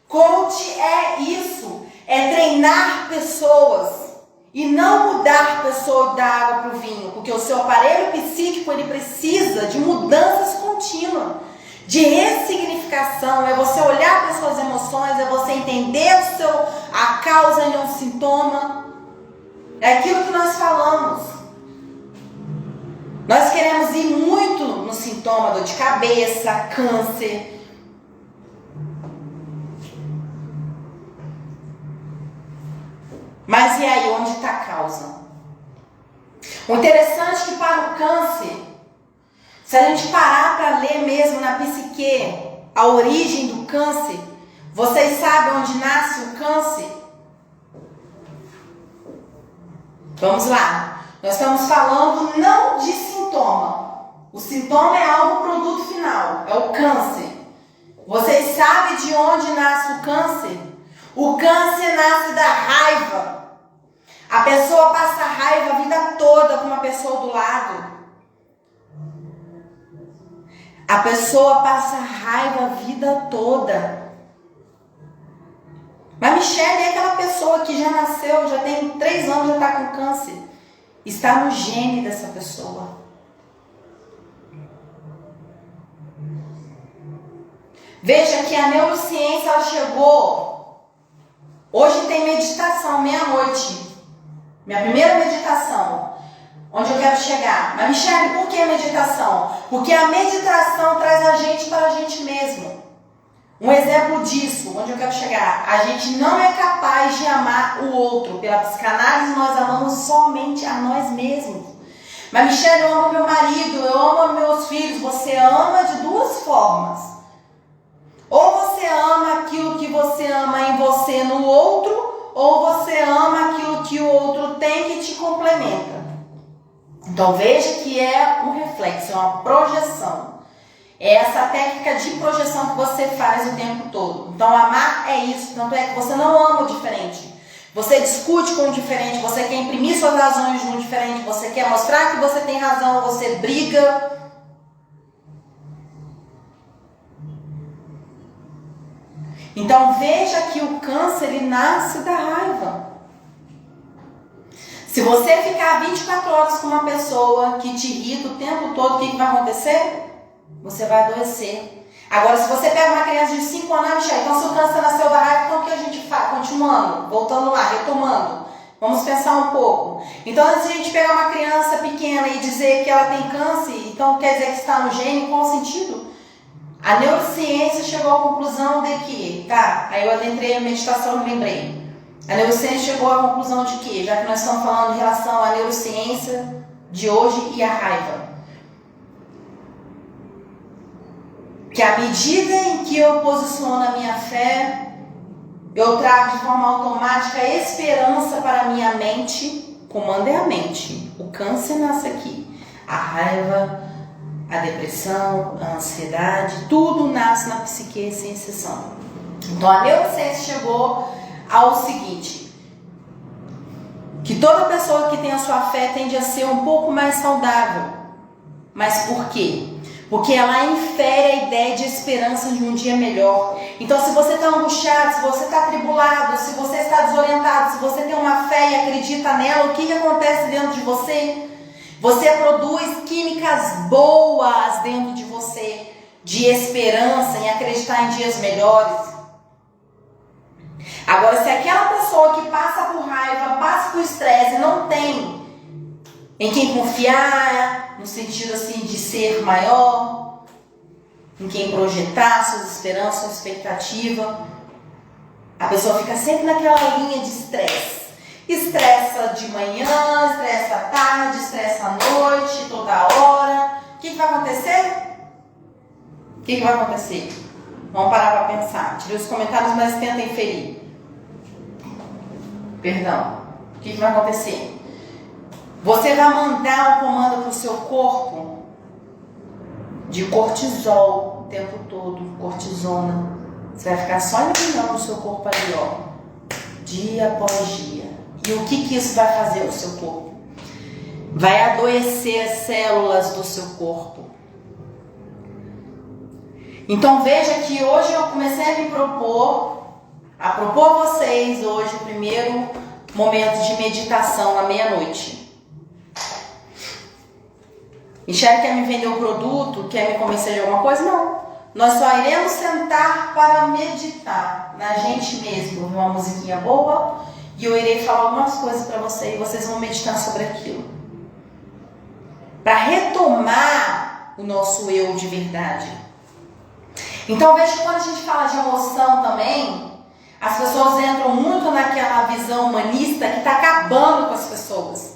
Coach é isso. É treinar pessoas e não mudar a pessoa da água para o vinho, porque o seu aparelho psíquico ele precisa de mudanças contínuas, de ressignificação, é você olhar para as suas emoções, é você entender a causa e não o sintoma. É aquilo que nós falamos. Nós queremos ir muito no sintoma, dor de cabeça, câncer. Mas e aí, onde está a causa? O interessante é que para o câncer, se a gente parar para ler mesmo na psique a origem do câncer, vocês sabem onde nasce o câncer? Vamos lá. Nós estamos falando não de sintoma. O sintoma é algo produto final, é o câncer. Vocês sabem de onde nasce o câncer? O câncer nasce da raiva. A pessoa passa raiva a vida toda com uma pessoa do lado. A pessoa passa raiva a vida toda. Mas Michele é aquela pessoa que já nasceu, já tem 3 anos, já está com câncer. Está no gene dessa pessoa. Veja que a neurociência ela chegou. Hoje tem meditação, meia-noite. Minha primeira meditação. Onde eu quero chegar. Mas Michele, por que a meditação? Porque a meditação traz a gente para a gente mesmo. Um exemplo disso, onde eu quero chegar. A gente não é capaz de amar o outro. Pela psicanálise, nós amamos somente a nós mesmos. Mas Michele, eu amo meu marido, eu amo meus filhos. Você ama de 2 formas. Ou você ama aquilo que você ama em você no outro, ou você ama aquilo que o outro tem que te complementa. Então veja que é um reflexo, é uma projeção. É essa técnica de projeção que você faz o tempo todo. Então amar é isso, tanto é que você não ama o diferente. Você discute com o diferente, você quer imprimir suas razões no diferente, você quer mostrar que você tem razão, você briga. Então veja que o câncer ele nasce da raiva. Se você ficar 24 horas com uma pessoa que te irrita o tempo todo, o que vai acontecer? Você vai adoecer. Agora, se você pega uma criança de 5 anos, Michele, então se o câncer nasceu da raiva, então o que a gente faz? Continuando, voltando lá, retomando. Vamos pensar um pouco. Então, antes de a gente pegar uma criança pequena e dizer que ela tem câncer, então quer dizer que está no gene, qual o sentido? A neurociência chegou à conclusão de que, aí eu adentrei a meditação e lembrei. A neurociência chegou à conclusão de que, já que nós estamos falando em relação à neurociência de hoje e à raiva, que à medida em que eu posiciono a minha fé, eu trago de forma automática a esperança para a minha mente. Comando é a mente. O câncer nasce aqui. A raiva, a depressão, a ansiedade, tudo nasce na psique sem exceção. Então a neurociência chegou ao seguinte, que toda pessoa que tem a sua fé tende a ser um pouco mais saudável. Mas por quê? Porque ela infere a ideia de esperança de um dia melhor. Então se você está angustiado, se você está atribulado, se você está desorientado, se você tem uma fé e acredita nela, o que acontece dentro de você? Você produz químicas boas dentro de você, de esperança, em acreditar em dias melhores. Agora, se aquela pessoa que passa por raiva, passa por estresse, não tem em quem confiar, no sentido assim de ser maior, em quem projetar suas esperanças, sua expectativa, a pessoa fica sempre naquela linha de estresse. Estressa de manhã, estressa à tarde, estressa à noite, toda hora. O que vai acontecer? O que vai acontecer? Vamos parar para pensar. Tirei os comentários, mas tenta inferir. Perdão. O que vai acontecer? Você vai mandar um comando para o seu corpo de cortisol o tempo todo, cortisona. Você vai ficar só imaginando o seu corpo ali, dia após dia. E o que isso vai fazer ao seu corpo? Vai adoecer as células do seu corpo. Então veja que hoje eu comecei a me propor a vocês hoje o primeiro momento de meditação à meia-noite. Michele quer me vender um produto? Quer me convencer de alguma coisa? Não. nós só iremos sentar para meditar na gente mesmo. Vou ouvir uma musiquinha boa e eu irei falar algumas coisas para vocês e vocês vão meditar sobre aquilo. Para retomar o nosso eu de verdade. Então veja que quando a gente fala de emoção também, as pessoas entram muito naquela visão humanista que está acabando com as pessoas.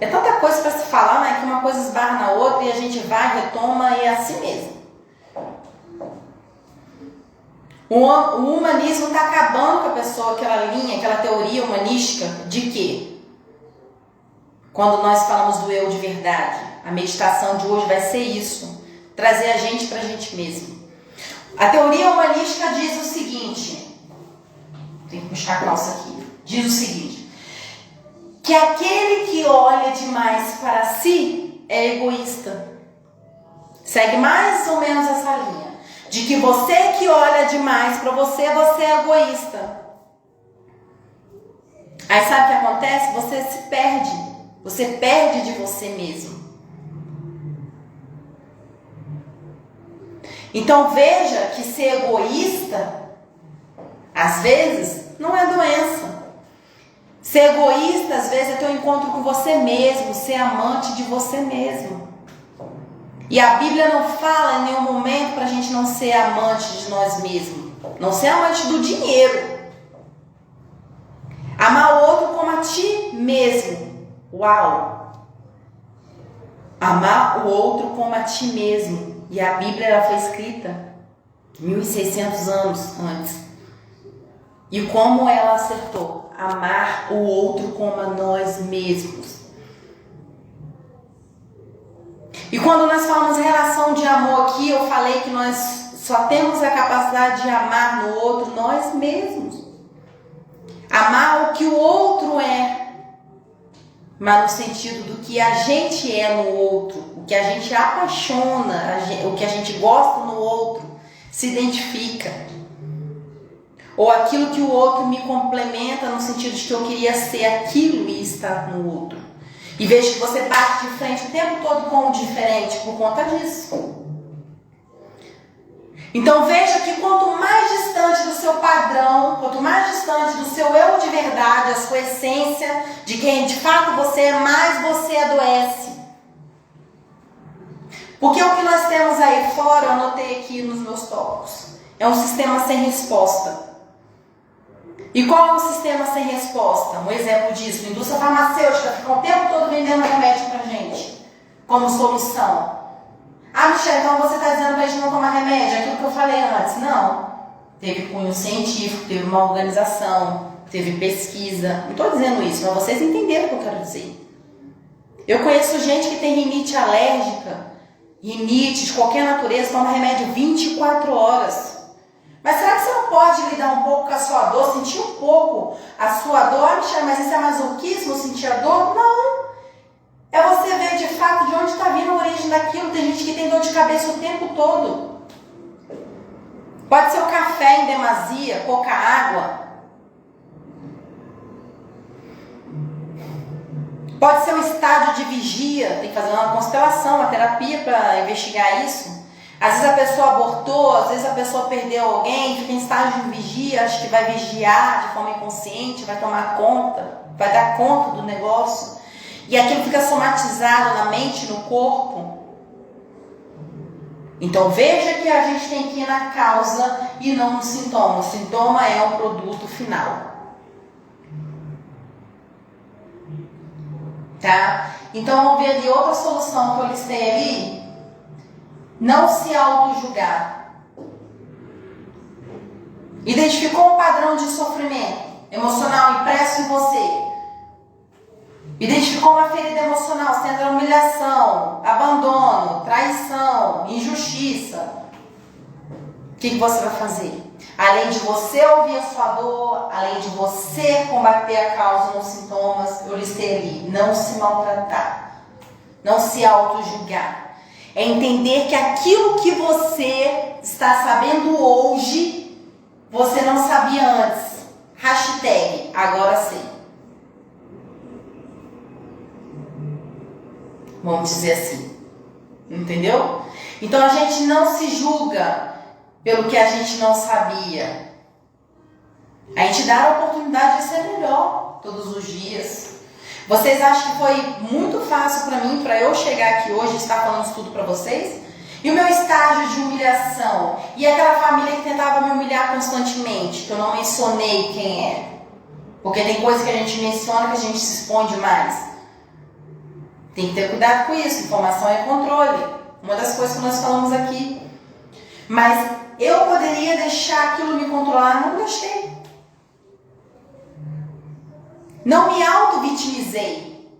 É tanta coisa para se falar, né, que uma coisa esbarra na outra e a gente vai, retoma e é assim mesmo. O humanismo está acabando com a pessoa, aquela linha, aquela teoria humanística de que quando nós falamos do eu de verdade, a meditação de hoje vai ser isso, trazer a gente para a gente mesmo. A teoria humanística diz o seguinte, tem que puxar a calça aqui, diz o seguinte, que aquele que olha demais para si é egoísta. Segue mais ou menos essa linha. De que você que olha demais para você, você é egoísta. Aí sabe o que acontece? Você se perde. Você perde de você mesmo. Então veja que ser egoísta, às vezes, não é doença. Ser egoísta, às vezes, é ter um encontro com você mesmo, ser amante de você mesmo. E a Bíblia não fala em nenhum momento para a gente não ser amante de nós mesmos. Não ser amante do dinheiro. Amar o outro como a ti mesmo. Uau! Amar o outro como a ti mesmo. E a Bíblia ela foi escrita 1600 anos antes. E como ela acertou? Amar o outro como a nós mesmos. E quando nós falamos em relação de amor aqui, eu falei que nós só temos a capacidade de amar no outro nós mesmos. Amar o que o outro é, mas no sentido do que a gente é no outro, o que a gente apaixona, o que a gente gosta no outro, se identifica. Ou aquilo que o outro me complementa no sentido de que eu queria ser aquilo e estar no outro. E veja que você bate de frente o tempo todo com o diferente por conta disso. Então veja que quanto mais distante do seu padrão, quanto mais distante do seu eu de verdade, a sua essência, de quem de fato você é, mais você adoece. Porque o que nós temos aí fora, eu anotei aqui nos meus tópicos, é um sistema sem resposta. E qual é o sistema sem resposta? Um exemplo disso, a indústria farmacêutica fica o tempo todo vendendo remédio pra gente, como solução. Ah, Michelle, então você está dizendo pra gente não tomar remédio? Aquilo que eu falei antes. Não. Teve cunho científico, teve uma organização, teve pesquisa. Não estou dizendo isso, mas vocês entenderam o que eu quero dizer. Eu conheço gente que tem rinite alérgica, rinite de qualquer natureza, toma remédio 24 horas. Mas será que você não pode lidar um pouco com a sua dor, sentir um pouco a sua dor? Michelle, mas isso é masoquismo, sentir a dor? Não. É você ver de fato de onde está vindo a origem daquilo. Tem gente que tem dor de cabeça o tempo todo. Pode ser o café em demasia, pouca água. Pode ser um estádio de vigia, tem que fazer uma constelação, uma terapia para investigar isso. Às vezes a pessoa abortou, às vezes a pessoa perdeu alguém, fica em estágio de vigia, acha que vai vigiar de forma inconsciente, vai tomar conta, vai dar conta do negócio. E aquilo fica somatizado na mente, no corpo. Então veja que a gente tem que ir na causa e não no sintoma. O sintoma é o produto final. Tá? Então vamos ver ali outra solução que eu listei ali. Não se auto-julgar. Identificou um padrão de sofrimento emocional impresso em você. Identificou uma ferida emocional, sendo humilhação, abandono, traição, injustiça. O que você vai fazer? Além de você ouvir a sua dor, além de você combater a causa nos sintomas, eu listei ali, não se maltratar, não se auto-julgar. É entender que aquilo que você está sabendo hoje, você não sabia antes. Hashtag, agora sei. Vamos dizer assim. Entendeu? Então a gente não se julga pelo que a gente não sabia. A gente dá a oportunidade de ser melhor todos os dias. Vocês acham que foi muito fácil para mim, para eu chegar aqui hoje e estar falando isso tudo para vocês? E o meu estágio de humilhação? E aquela família que tentava me humilhar constantemente, que eu não mencionei quem é? Porque tem coisa que a gente menciona que a gente se expõe demais. Tem que ter cuidado com isso. Informação é controle. Uma das coisas que nós falamos aqui. Mas eu poderia deixar aquilo me controlar, não deixei. Não me auto-vitimizei.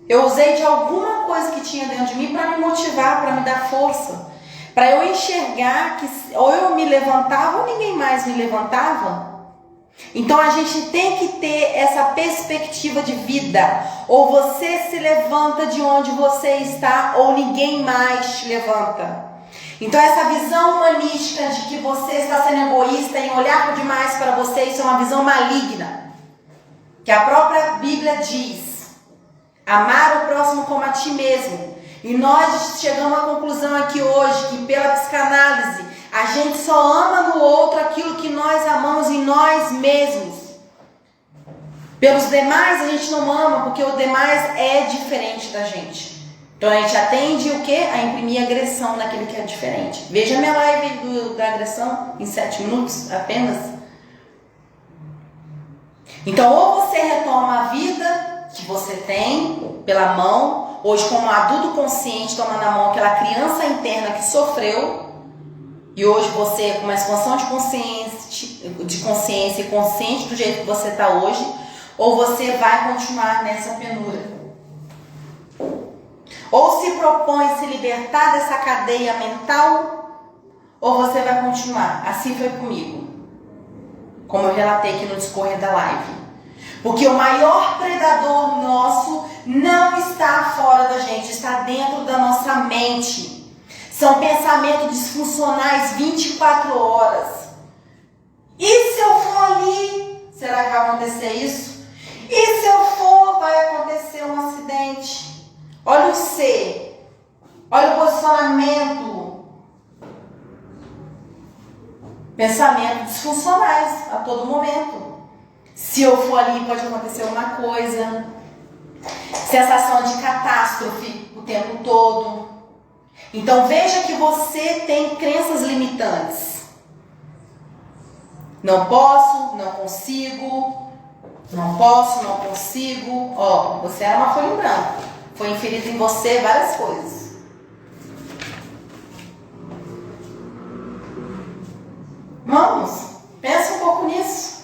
Eu usei de alguma coisa que tinha dentro de mim para me motivar, para me dar força. Para eu enxergar que ou eu me levantava ou ninguém mais me levantava. Então a gente tem que ter essa perspectiva de vida. Ou você se levanta de onde você está, ou ninguém mais te levanta. Então essa visão humanística de que você está sendo egoísta em olhar demais para você, isso é uma visão maligna. Que a própria Bíblia diz: amar o próximo como a ti mesmo. E nós chegamos à conclusão aqui hoje que pela psicanálise a gente só ama no outro aquilo que nós amamos em nós mesmos. Pelos demais a gente não ama, porque o demais é diferente da gente. Então a gente atende o quê? A imprimir agressão naquele que é diferente. Veja minha live da agressão em 7 minutos apenas. Então ou você retoma a vida que você tem pela mão, hoje como adulto consciente toma na mão aquela criança interna que sofreu. E hoje você, com uma expansão de consciência e consciente do jeito que você está hoje, ou você vai continuar nessa penura. Ou se propõe se libertar dessa cadeia mental, ou você vai continuar. Assim foi comigo. Como eu relatei aqui no discorrer da live. Porque o maior predador nosso não está fora da gente, está dentro da nossa mente. São pensamentos disfuncionais 24 horas. E se eu for ali, será que vai acontecer isso? E se eu for, vai acontecer um acidente. Olha o ser. Olha o posicionamento. Pensamentos disfuncionais a todo momento. Se eu for ali, pode acontecer uma coisa. Sensação de catástrofe o tempo todo. Então veja que você tem crenças limitantes. Não posso, não consigo. Não posso, não consigo. Ó, você era uma folha em branco. Foi inferido em você várias coisas. Vamos, pensa um pouco nisso.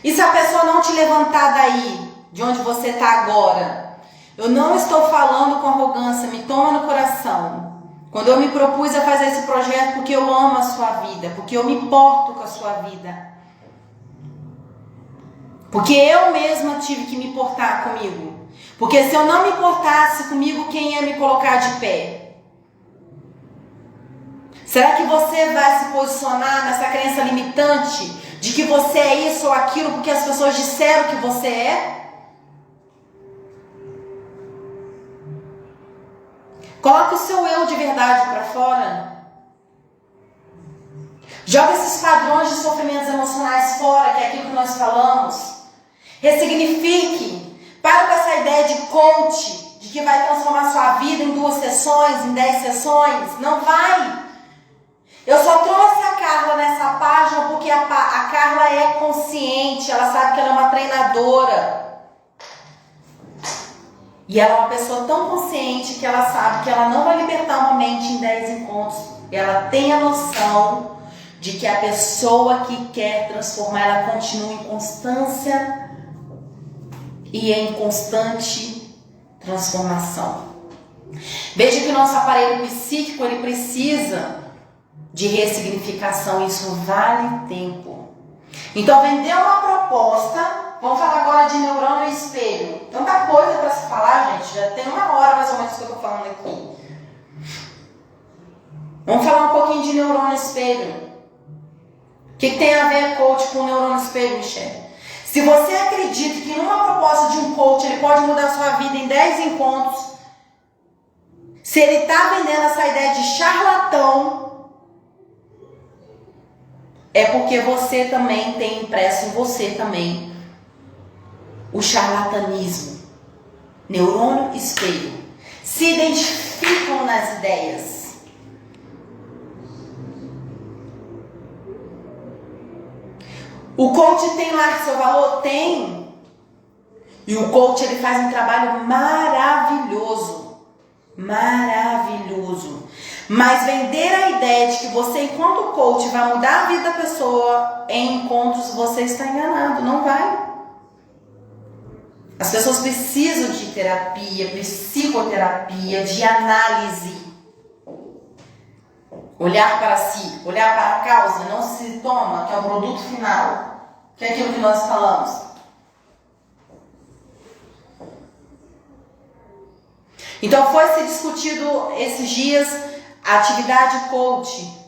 E se a pessoa não te levantar daí, de onde você está agora? Eu não estou falando com arrogância, me toma no coração. Quando eu me propus a fazer esse projeto, porque eu amo a sua vida, porque eu me importo com a sua vida. Porque eu mesma tive que me importar comigo. Porque se eu não me importasse comigo, quem ia me colocar de pé? Será que você vai se posicionar nessa crença limitante de que você é isso ou aquilo porque as pessoas disseram que você é? Coloque o seu eu de verdade para fora. Joga esses padrões de sofrimentos emocionais fora, que é aquilo que nós falamos. Ressignifique. Para com essa ideia de coach, de que vai transformar sua vida em 2 sessões, em 10 sessões. Não vai. Eu só trouxe a Carla nessa página porque a Carla é consciente, ela sabe que ela é uma treinadora. E ela é uma pessoa tão consciente que ela sabe que ela não vai libertar uma mente em 10 encontros. Ela tem a noção de que a pessoa que quer transformar, ela continua em constância e em constante transformação. Veja que o nosso aparelho psíquico, ele precisa de ressignificação. Isso vale tempo. Então, vender uma proposta. Vamos falar agora de neurônio e espelho. Tanta coisa para se falar, gente. Já tem 1 hora mais ou menos que eu estou falando aqui. Vamos falar um pouquinho de neurônio e espelho. O que tem a ver coach com neurônio e espelho, Michelle? Se você acredita que numa proposta de um coach ele pode mudar a sua vida em 10 encontros, Se ele está vendendo essa ideia de charlatão, é porque você também tem impresso em você também o charlatanismo. Neurônio espelho. Se identificam nas ideias. O coach tem lá seu valor? Tem. E o coach ele faz um trabalho maravilhoso. Maravilhoso. Mas vender a ideia de que você, enquanto coach, vai mudar a vida da pessoa em encontros, você está enganado. Não vai. As pessoas precisam de terapia, psicoterapia, de análise. Olhar para si, olhar para a causa, não sintoma, que é o produto final, que é aquilo que nós falamos. Então foi se discutido esses dias a atividade coach.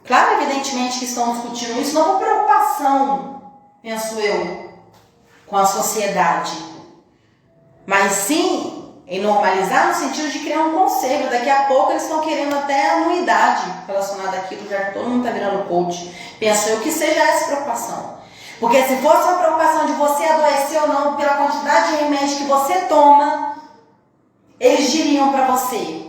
Claro, evidentemente que estão discutindo isso, não por preocupação, penso eu, com a sociedade, mas sim em normalizar no sentido de criar um conselho. Daqui a pouco eles estão querendo até anuidade relacionada àquilo, já que todo mundo está virando coach. Penso eu que seja essa preocupação. Porque se fosse uma preocupação de você adoecer ou não pela quantidade de remédio que você toma, eles diriam para você: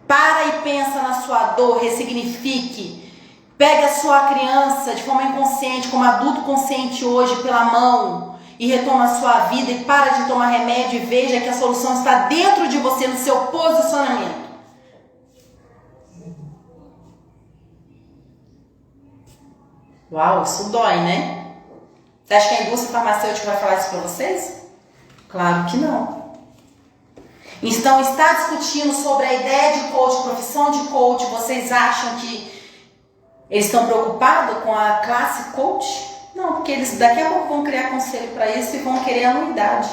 para e pensa na sua dor, ressignifique. Pegue a sua criança de forma inconsciente, como adulto consciente hoje, pela mão, e retoma a sua vida e para de tomar remédio e veja que a solução está dentro de você, no seu posicionamento. Uau, isso dói, né? Você acha que a indústria farmacêutica vai falar isso para vocês? Claro que não. Então, está discutindo sobre a ideia de coach, profissão de coach, vocês acham que eles estão preocupados com a classe coach? Não, porque eles daqui a pouco vão criar conselho para isso e vão querer anuidade.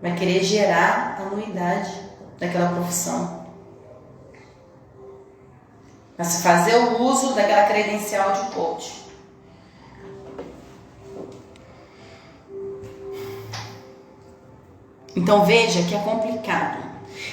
Vai querer gerar anuidade daquela profissão. Vai se fazer o uso daquela credencial de coach. Então veja que é complicado.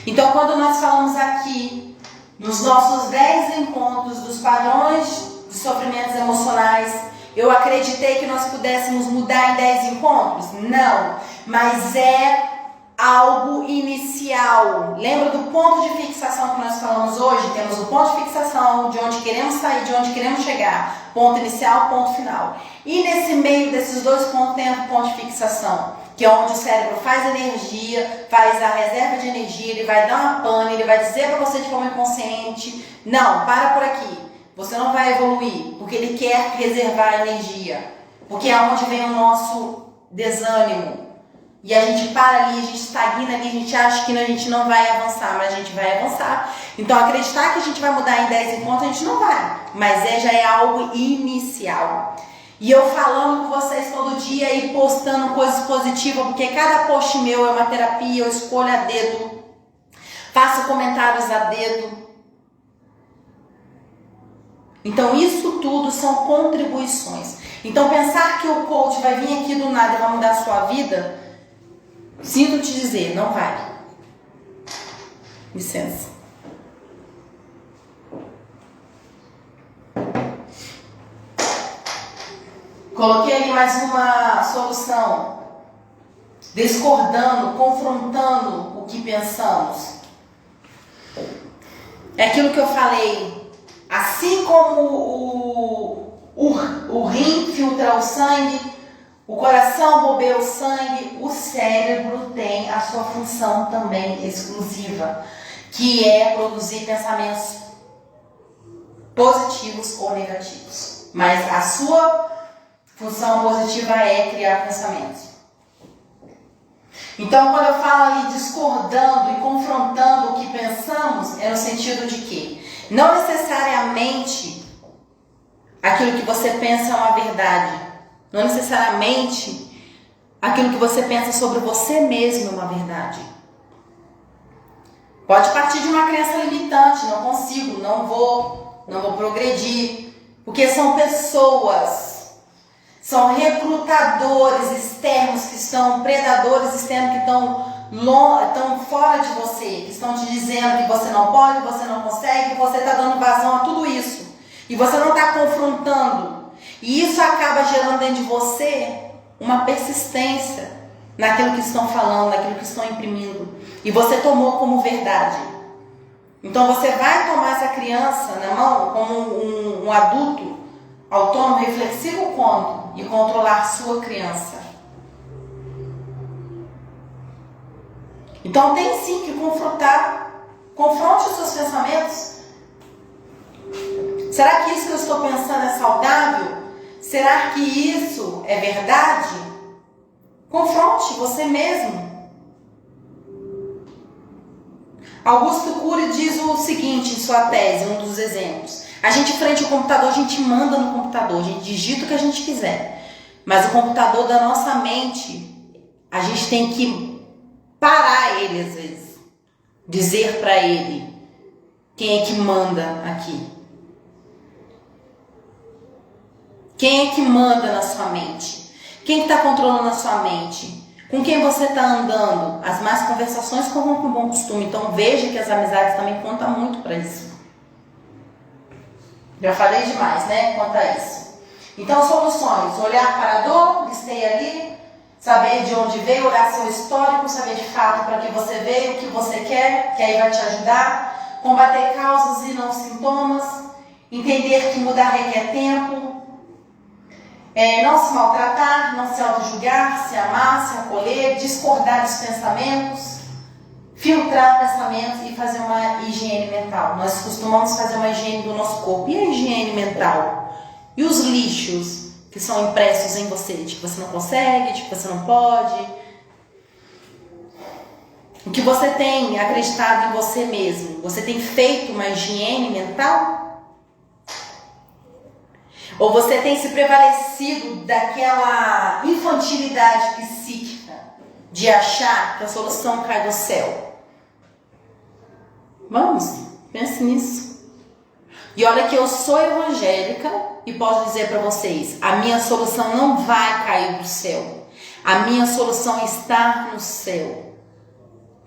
Então quando nós falamos aqui nos nossos 10 encontros dos padrões de sofrimentos emocionais, eu acreditei que nós pudéssemos mudar em 10 encontros? Não, mas é algo inicial. Lembra do ponto de fixação que nós falamos hoje? Temos o ponto de fixação, de onde queremos sair, de onde queremos chegar. Ponto inicial, ponto final. E nesse meio desses dois pontos tem o ponto de fixação, que é onde o cérebro faz energia, faz a reserva de energia, ele vai dar uma pane, ele vai dizer para você de forma inconsciente: não, para por aqui, você não vai evoluir, porque ele quer reservar energia, porque é onde vem o nosso desânimo. E a gente para ali, a gente estagna ali, a gente acha que a gente não vai avançar, mas a gente vai avançar. Então acreditar que a gente vai mudar em 10 encontros, a gente não vai, mas já é algo inicial. E eu falando com vocês todo dia e postando coisas positivas, porque cada post meu é uma terapia, eu escolho a dedo, faço comentários a dedo. Então isso tudo são contribuições. Então pensar que o coach vai vir aqui do nada e vai mudar a sua vida, sinto te dizer, não vai. Licença. Coloquei ali mais uma solução, discordando, confrontando o que pensamos. É aquilo que eu falei, assim como o rim filtra o sangue, o coração bombeia o sangue, o cérebro tem a sua função também exclusiva, que é produzir pensamentos positivos ou negativos. Mas a sua função positiva é criar pensamentos. Então, quando eu falo ali discordando e confrontando o que pensamos, é no sentido de que não necessariamente aquilo que você pensa é uma verdade. Não necessariamente aquilo que você pensa sobre você mesmo é uma verdade. Pode partir de uma crença limitante, não consigo, não vou progredir, porque são pessoas. São recrutadores externos que estão, predadores externos que estão estão fora de você, que estão te dizendo que você não pode, que você não consegue, que você está dando vazão a tudo isso. E você não está confrontando. E isso acaba gerando dentro de você uma persistência naquilo que estão falando, naquilo que estão imprimindo. E você tomou como verdade. Então você vai tomar essa criança na mão como um adulto autônomo, reflexivo e controlar sua criança. Então tem sim que confrontar. Confronte os seus pensamentos. Será que isso que eu estou pensando é saudável? Será que isso é verdade? Confronte você mesmo. Augusto Cury diz o seguinte em sua tese, um dos exemplos. A gente frente ao computador, a gente manda no computador, a gente digita o que a gente quiser. Mas o computador da nossa mente, a gente tem que parar ele às vezes. Dizer para ele quem é que manda aqui. Quem é que manda na sua mente? Quem está controlando a sua mente? Com quem você está andando? As más conversações corrompem o bom costume. Então veja que as amizades também contam muito para isso. Já falei demais, né? Quanto a isso. Então, soluções. Olhar para a dor, listei ali. Saber de onde veio, olhar seu histórico, saber de fato para que você veio, o que você quer, que aí vai te ajudar. Combater causas e não sintomas. Entender que mudar requer tempo. Não se maltratar, não se auto-julgar, se amar, se acolher, discordar dos pensamentos, filtrar pensamentos e fazer uma higiene mental. Nós costumamos fazer uma higiene do nosso corpo. E a higiene mental? E os lixos que são impressos em você? De que você não consegue, de que você não pode. O que você tem acreditado em você mesmo? Você tem feito uma higiene mental? Ou você tem se prevalecido daquela infantilidade psíquica de achar que a solução cai do céu? Vamos, pense nisso. E olha que eu sou evangélica e posso dizer para vocês, a minha solução não vai cair do céu. A minha solução está no céu.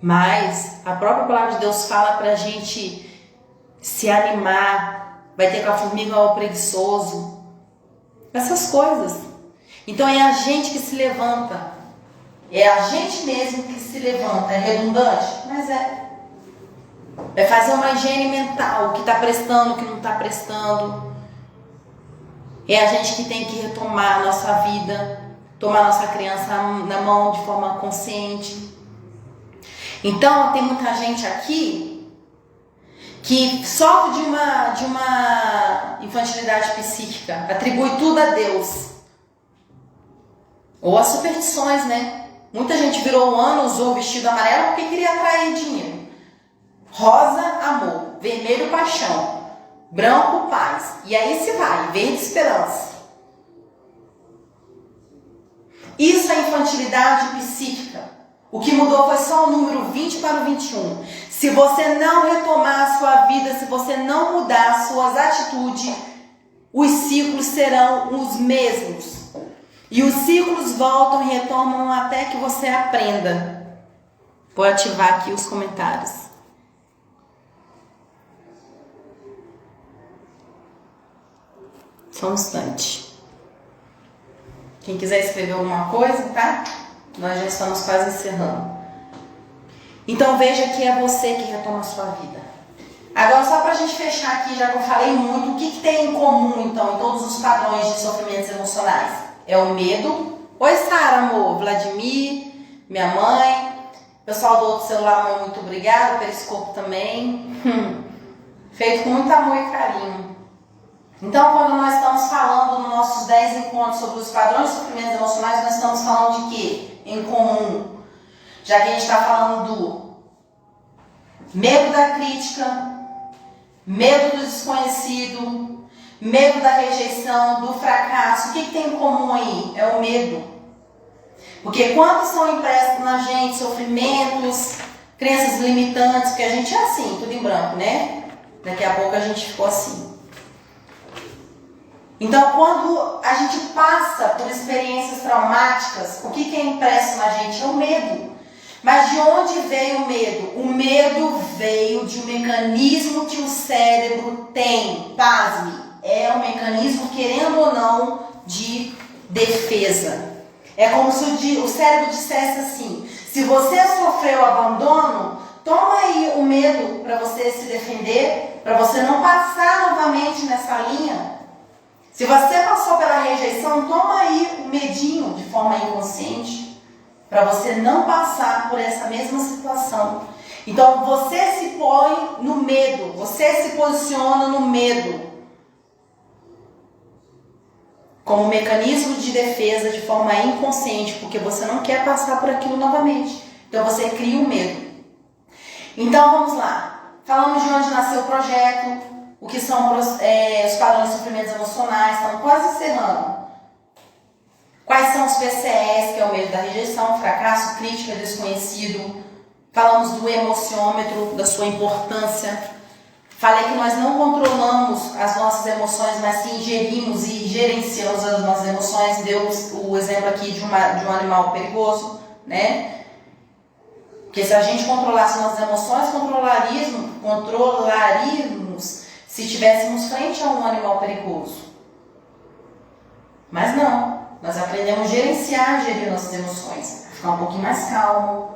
Mas a própria palavra de Deus fala para a gente se animar. Vai ter com a formiga ao preguiçoso. Essas coisas. Então é a gente que se levanta. É a gente mesmo que se levanta. É redundante? Mas é. É fazer uma higiene mental. O que está prestando, o que não está prestando. É a gente que tem que retomar a nossa vida. Tomar a nossa criança na mão de forma consciente. Então tem muita gente aqui que sofre de uma infantilidade psíquica, atribui tudo a Deus. Ou as superstições, né? Muita gente virou o ano, usou o vestido amarelo porque queria atrair dinheiro. Rosa, amor. Vermelho, paixão. Branco, paz. E aí se vai, verde, esperança. Isso é infantilidade psíquica. O que mudou foi só o número 20 para o 21. Se você não retomar a sua vida, se você não mudar as suas atitudes, os ciclos serão os mesmos. E os ciclos voltam e retomam até que você aprenda. Vou ativar aqui os comentários. Só um instante. Quem quiser escrever alguma coisa, tá? Nós já estamos quase encerrando. Então veja que é você que retoma a sua vida. Agora só para a gente fechar aqui, já que eu falei muito, o que tem em comum então em todos os padrões de sofrimentos emocionais? É o medo. Oi Sara, amor, Vladimir, minha mãe, pessoal do outro celular, mãe, muito obrigada, Periscopo também. Feito com muito amor e carinho. Então quando nós estamos falando nos nossos 10 encontros sobre os padrões de sofrimentos emocionais, nós estamos falando de quê? Em comum. Já que a gente está falando do medo da crítica, medo do desconhecido, medo da rejeição, do fracasso. O que tem em comum aí? É o medo. Porque quando são impressos na gente sofrimentos, crenças limitantes, porque a gente é assim, tudo em branco, né? Daqui a pouco a gente ficou assim. Então, quando a gente passa por experiências traumáticas, o que é impresso na gente é o medo. Mas de onde veio o medo? O medo veio de um mecanismo que o cérebro tem. Pasme, é um mecanismo, querendo ou não, de defesa. É como se o cérebro dissesse assim: se você sofreu abandono, toma aí o medo para você se defender, para você não passar novamente nessa linha. Se você passou pela rejeição, toma aí o medinho de forma inconsciente, para você não passar por essa mesma situação. Então você se põe no medo, você se posiciona no medo como mecanismo de defesa de forma inconsciente, porque você não quer passar por aquilo novamente. Então você cria um medo. Então vamos lá. Falamos de onde nasceu o projeto, o que são os padrões de sofrimentos emocionais, estamos quase encerrando. Quais são os PCS, que é o medo da rejeição, fracasso, crítica, desconhecido. Falamos do emociômetro, da sua importância. Falei que nós não controlamos as nossas emoções, mas sim gerimos e gerenciamos as nossas emoções. Deu o exemplo aqui de um animal perigoso, né? Porque se a gente controlasse nossas emoções, controlaríamos se estivéssemos frente a um animal perigoso. Mas não, nós aprendemos a gerenciar e gerir nossas emoções, a ficar um pouquinho mais calmo,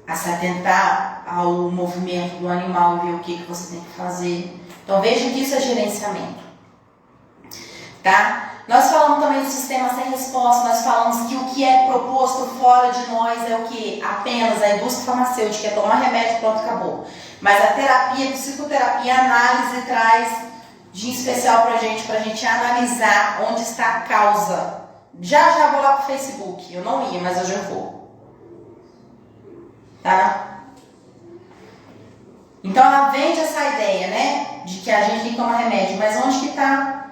a se atentar ao movimento do animal e ver o que você tem que fazer. Então vejam que isso é gerenciamento. Tá? Nós falamos também do sistema sem resposta, nós falamos que o que é proposto fora de nós é o que? Apenas a indústria farmacêutica, é tomar remédio, pronto, acabou. Mas a terapia, a psicoterapia, a análise traz de especial pra gente analisar onde está a causa. Já vou lá pro Facebook, eu não ia, mas eu já vou. Tá? Então ela vende essa ideia, né? De que a gente tem que tomar remédio, mas onde que está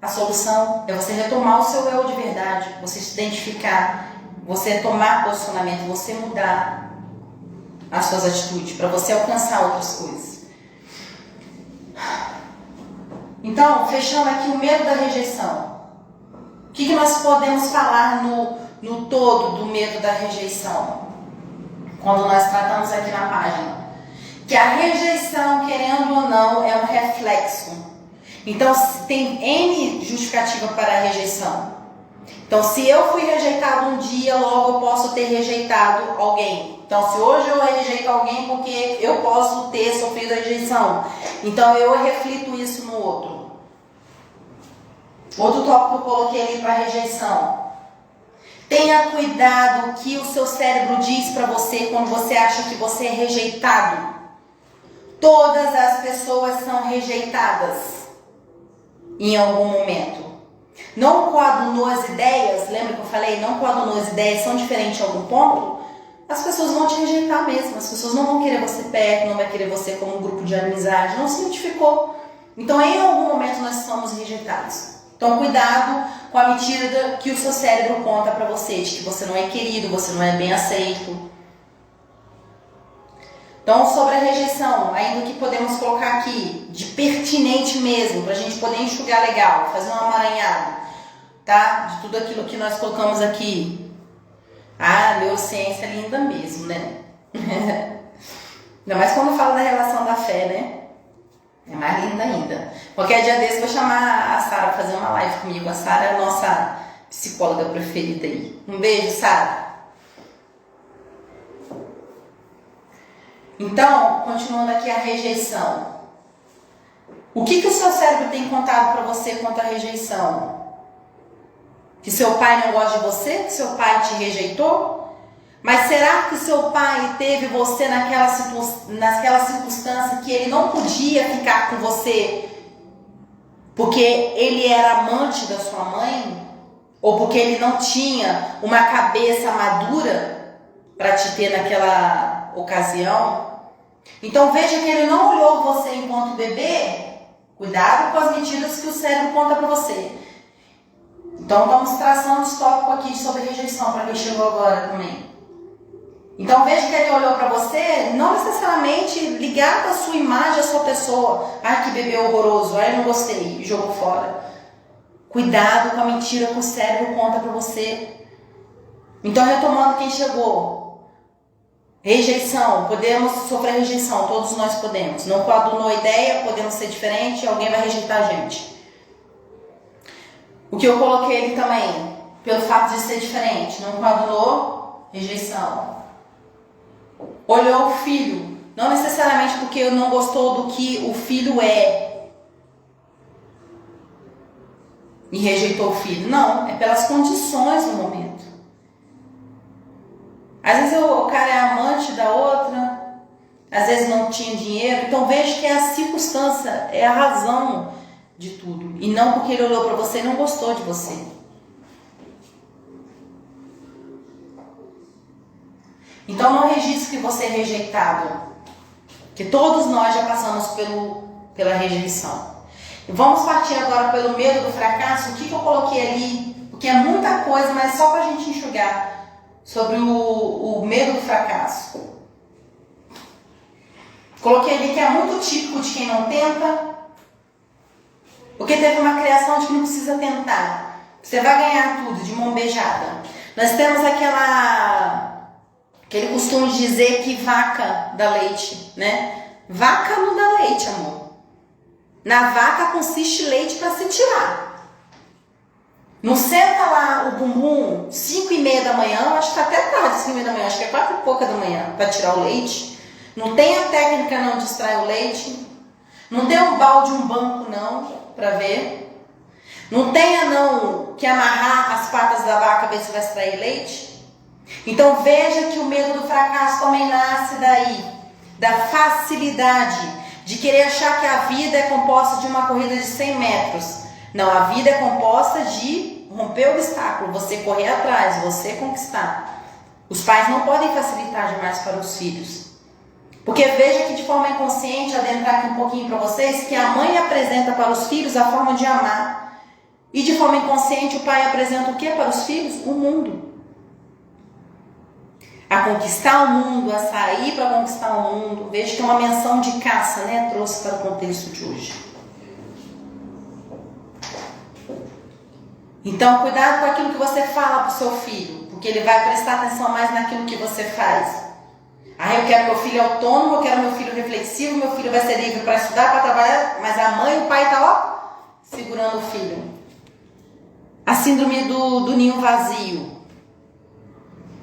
a solução? É você retomar o seu eu de verdade, você se identificar, você tomar posicionamento, você mudar as suas atitudes para você alcançar outras coisas. Então, fechando aqui o medo da rejeição. O que nós podemos falar no todo do medo da rejeição? Quando nós tratamos aqui na página. Que a rejeição, querendo ou não, é um reflexo. Então, tem N justificativa para a rejeição. Então, se eu fui rejeitado um dia, logo eu posso ter rejeitado alguém. Então, se hoje eu rejeito alguém, porque eu posso ter sofrido a rejeição. Então, eu reflito isso no outro. Outro tópico que eu coloquei ali para rejeição. Tenha cuidado o que o seu cérebro diz para você quando você acha que você é rejeitado. Todas as pessoas são rejeitadas em algum momento. Não coadunou as ideias, lembra que eu falei? Não coadunou as ideias, são diferentes em algum ponto? As pessoas vão te rejeitar mesmo. As pessoas não vão querer você perto, não vai querer você como um grupo de amizade. Não se identificou. Então, em algum momento, nós somos rejeitados. Então, cuidado com a mentira que o seu cérebro conta para você, de que você não é querido, você não é bem aceito. Então, sobre a rejeição, ainda o que podemos colocar aqui, de pertinente mesmo, para a gente poder enxugar legal, fazer uma amaranhada, tá? De tudo aquilo que nós colocamos aqui. Ah, neurociência é linda mesmo, né? Ainda mais quando fala da relação da fé, né? É mais linda ainda. Qualquer dia desse eu vou chamar a Sara para fazer uma live comigo. A Sara é a nossa psicóloga preferida aí. Um beijo, Sara. Então, continuando aqui a rejeição. O que o seu cérebro tem contado para você quanto à rejeição? Que seu pai não gosta de você? Que seu pai te rejeitou? Mas será que seu pai teve você naquela circunstância que ele não podia ficar com você porque ele era amante da sua mãe? Ou porque ele não tinha uma cabeça madura para te ter naquela ocasião? Então veja que ele não olhou você enquanto bebê. Cuidado com as mentiras que o cérebro conta para você. Então estamos traçando os tópicos aqui sobre rejeição para quem chegou agora também. Então veja que ele olhou para você, não necessariamente ligado à sua imagem, à sua pessoa. Ai, que bebê horroroso, ai, não gostei, jogou fora. Cuidado com a mentira que o cérebro conta para você. Então, retomando quem chegou. Rejeição, podemos sofrer rejeição, todos nós podemos. Não coadunou a ideia, podemos ser diferente, alguém vai rejeitar a gente. O que eu coloquei ali também, pelo fato de ser diferente, não coadunou, rejeição. Olhou o filho, não necessariamente porque não gostou do que o filho é e rejeitou o filho, não, é pelas condições do momento. Às vezes o cara é amante da outra, às vezes não tinha dinheiro, então veja que é a circunstância, é a razão de tudo. E não porque ele olhou para você e não gostou de você. Então não registre que você é rejeitado. Que todos nós já passamos pela rejeição. Vamos partir agora pelo medo do fracasso. O que eu coloquei ali? Porque é muita coisa, mas só para a gente enxugar. Sobre o medo do fracasso. Coloquei ali que é muito típico de quem não tenta. Porque teve uma criação de que não precisa tentar. Você vai ganhar tudo de mão beijada. Nós temos aquele costume de dizer que vaca dá leite, né? Vaca não dá leite, amor. Na vaca consiste leite para se tirar. Não senta lá o bumbum 5h30 da manhã, acho que tá até tarde 5h30 da manhã, acho que é 4h pouca da manhã para tirar o leite. Não tem a técnica não de extrair o leite. Não tem um balde, um banco não, para ver. Não tenha não que amarrar as patas da vaca ver se vai extrair leite. Então veja que o medo do fracasso também nasce daí, da facilidade de querer achar que a vida é composta de uma corrida de 100 metros. Não, a vida é composta de romper o obstáculo, você correr atrás, você conquistar. Os pais não podem facilitar demais para os filhos. Porque veja que de forma inconsciente, adentrar aqui um pouquinho para vocês, que a mãe apresenta para os filhos a forma de amar. E de forma inconsciente o pai apresenta o que para os filhos? O mundo. A conquistar o mundo, a sair para conquistar o mundo. Veja que é uma menção de caça, né? Trouxe para o contexto de hoje. Então, cuidado com aquilo que você fala para o seu filho, porque ele vai prestar atenção mais naquilo que você faz. Eu quero meu filho autônomo, eu quero meu filho reflexivo, meu filho vai ser livre para estudar, para trabalhar, mas a mãe e o pai estão segurando o filho. A síndrome do ninho vazio.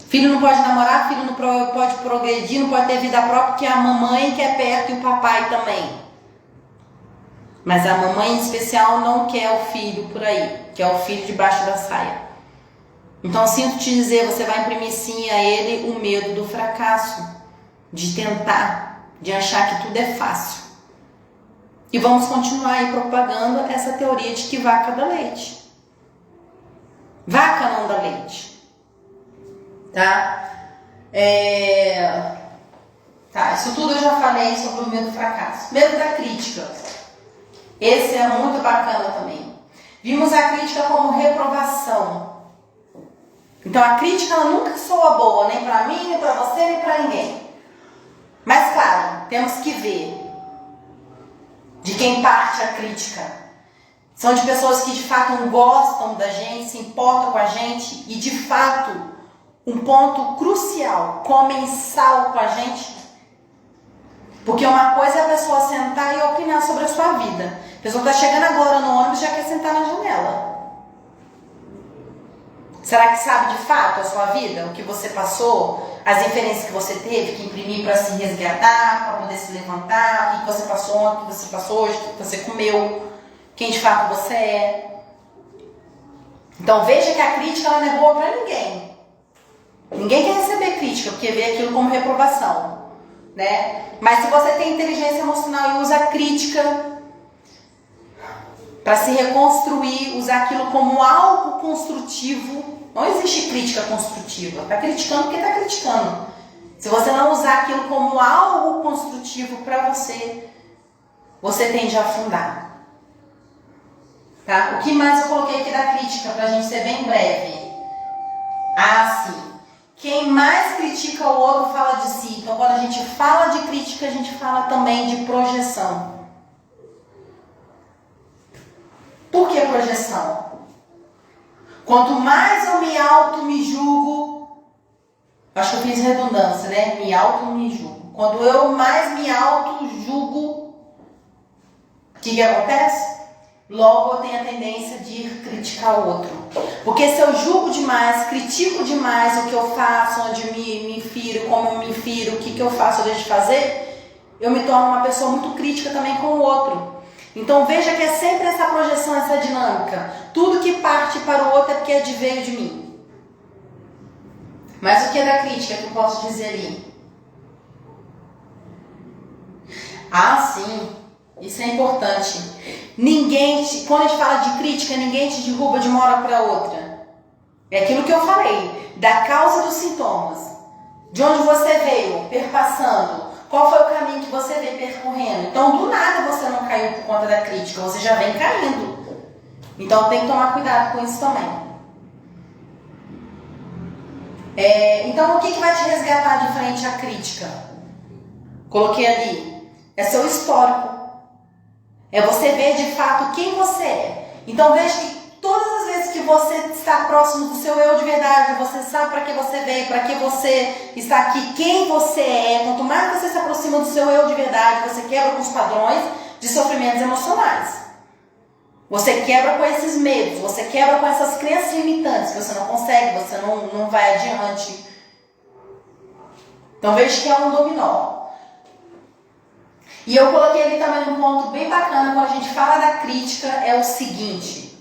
Filho não pode namorar, filho não pode progredir, não pode ter vida própria, porque a mamãe quer perto e o papai também. Mas a mamãe em especial não quer o filho por aí, quer o filho debaixo da saia. Então sinto te dizer, você vai imprimir sim a ele o medo do fracasso, de tentar, de achar que tudo é fácil. E vamos continuar aí propagando essa teoria de que vaca dá leite. Vaca não dá leite. Tá? Isso tudo eu já falei sobre o medo do fracasso. Medo da crítica. Esse é muito bacana também. Vimos a crítica como reprovação. Então a crítica ela nunca soa boa, nem para mim, nem para você, nem para ninguém. Mas claro, temos que ver de quem parte a crítica. São de pessoas que de fato gostam da gente, se importam com a gente e de fato, um ponto crucial, comem sal com a gente. Porque uma coisa é a pessoa sentar e opinar sobre a sua vida. A pessoa está chegando agora no ônibus e já quer sentar na janela. Será que sabe de fato a sua vida? O que você passou? As referências que você teve que imprimir para se resgatar, para poder se levantar? O que você passou ontem, o que você passou hoje, o que você comeu? Quem de fato você é? Então veja que a crítica ela não é boa para ninguém. Ninguém quer receber crítica, porque vê aquilo como reprovação. Né? Mas se você tem inteligência emocional e usa a crítica para se reconstruir, usar aquilo como algo construtivo, não existe crítica construtiva. Está criticando porque está criticando. Se você não usar aquilo como algo construtivo para você, você tende a afundar. Tá? O que mais eu coloquei aqui da crítica para a gente ser bem breve? Sim. Quem mais critica o outro fala de si. Então, quando a gente fala de crítica, a gente fala também de projeção. Por que projeção? Quanto mais eu me julgo, Acho que eu fiz redundância, né? Me auto-me julgo. Quando eu mais me auto-julgo, o que acontece? Logo eu tenho a tendência de criticar o outro. Porque se eu julgo demais, critico demais o que eu faço, onde me firo, como eu me firo, o que eu faço ou deixo de fazer, eu me torno uma pessoa muito crítica também com o outro. Então veja que é sempre essa projeção, essa dinâmica. Tudo que parte para o outro é porque veio de mim. Mas o que é da crítica que eu posso dizer ali? Ah, sim, isso é importante. Quando a gente fala de crítica, ninguém te derruba de uma hora para outra. É aquilo que eu falei, da causa dos sintomas. De onde você veio, perpassando. Qual foi o caminho que você veio percorrendo? Então, do nada você não caiu por conta da crítica, você já vem caindo. Então, tem que tomar cuidado com isso também. Então, o que vai te resgatar de frente à crítica? Coloquei ali. É seu histórico. É você ver de fato quem você é. Então, veja que todas as vezes que você está próximo do seu eu de verdade, você sabe para que você veio, para que você está aqui, quem você é. Quanto mais você se aproxima do seu eu de verdade, você quebra com os padrões de sofrimentos emocionais. Você quebra com esses medos, você quebra com essas crenças limitantes, que você não consegue, você não vai adiante. Então veja que é um dominó. E eu coloquei ali também um ponto bem bacana quando a gente fala da crítica, é o seguinte.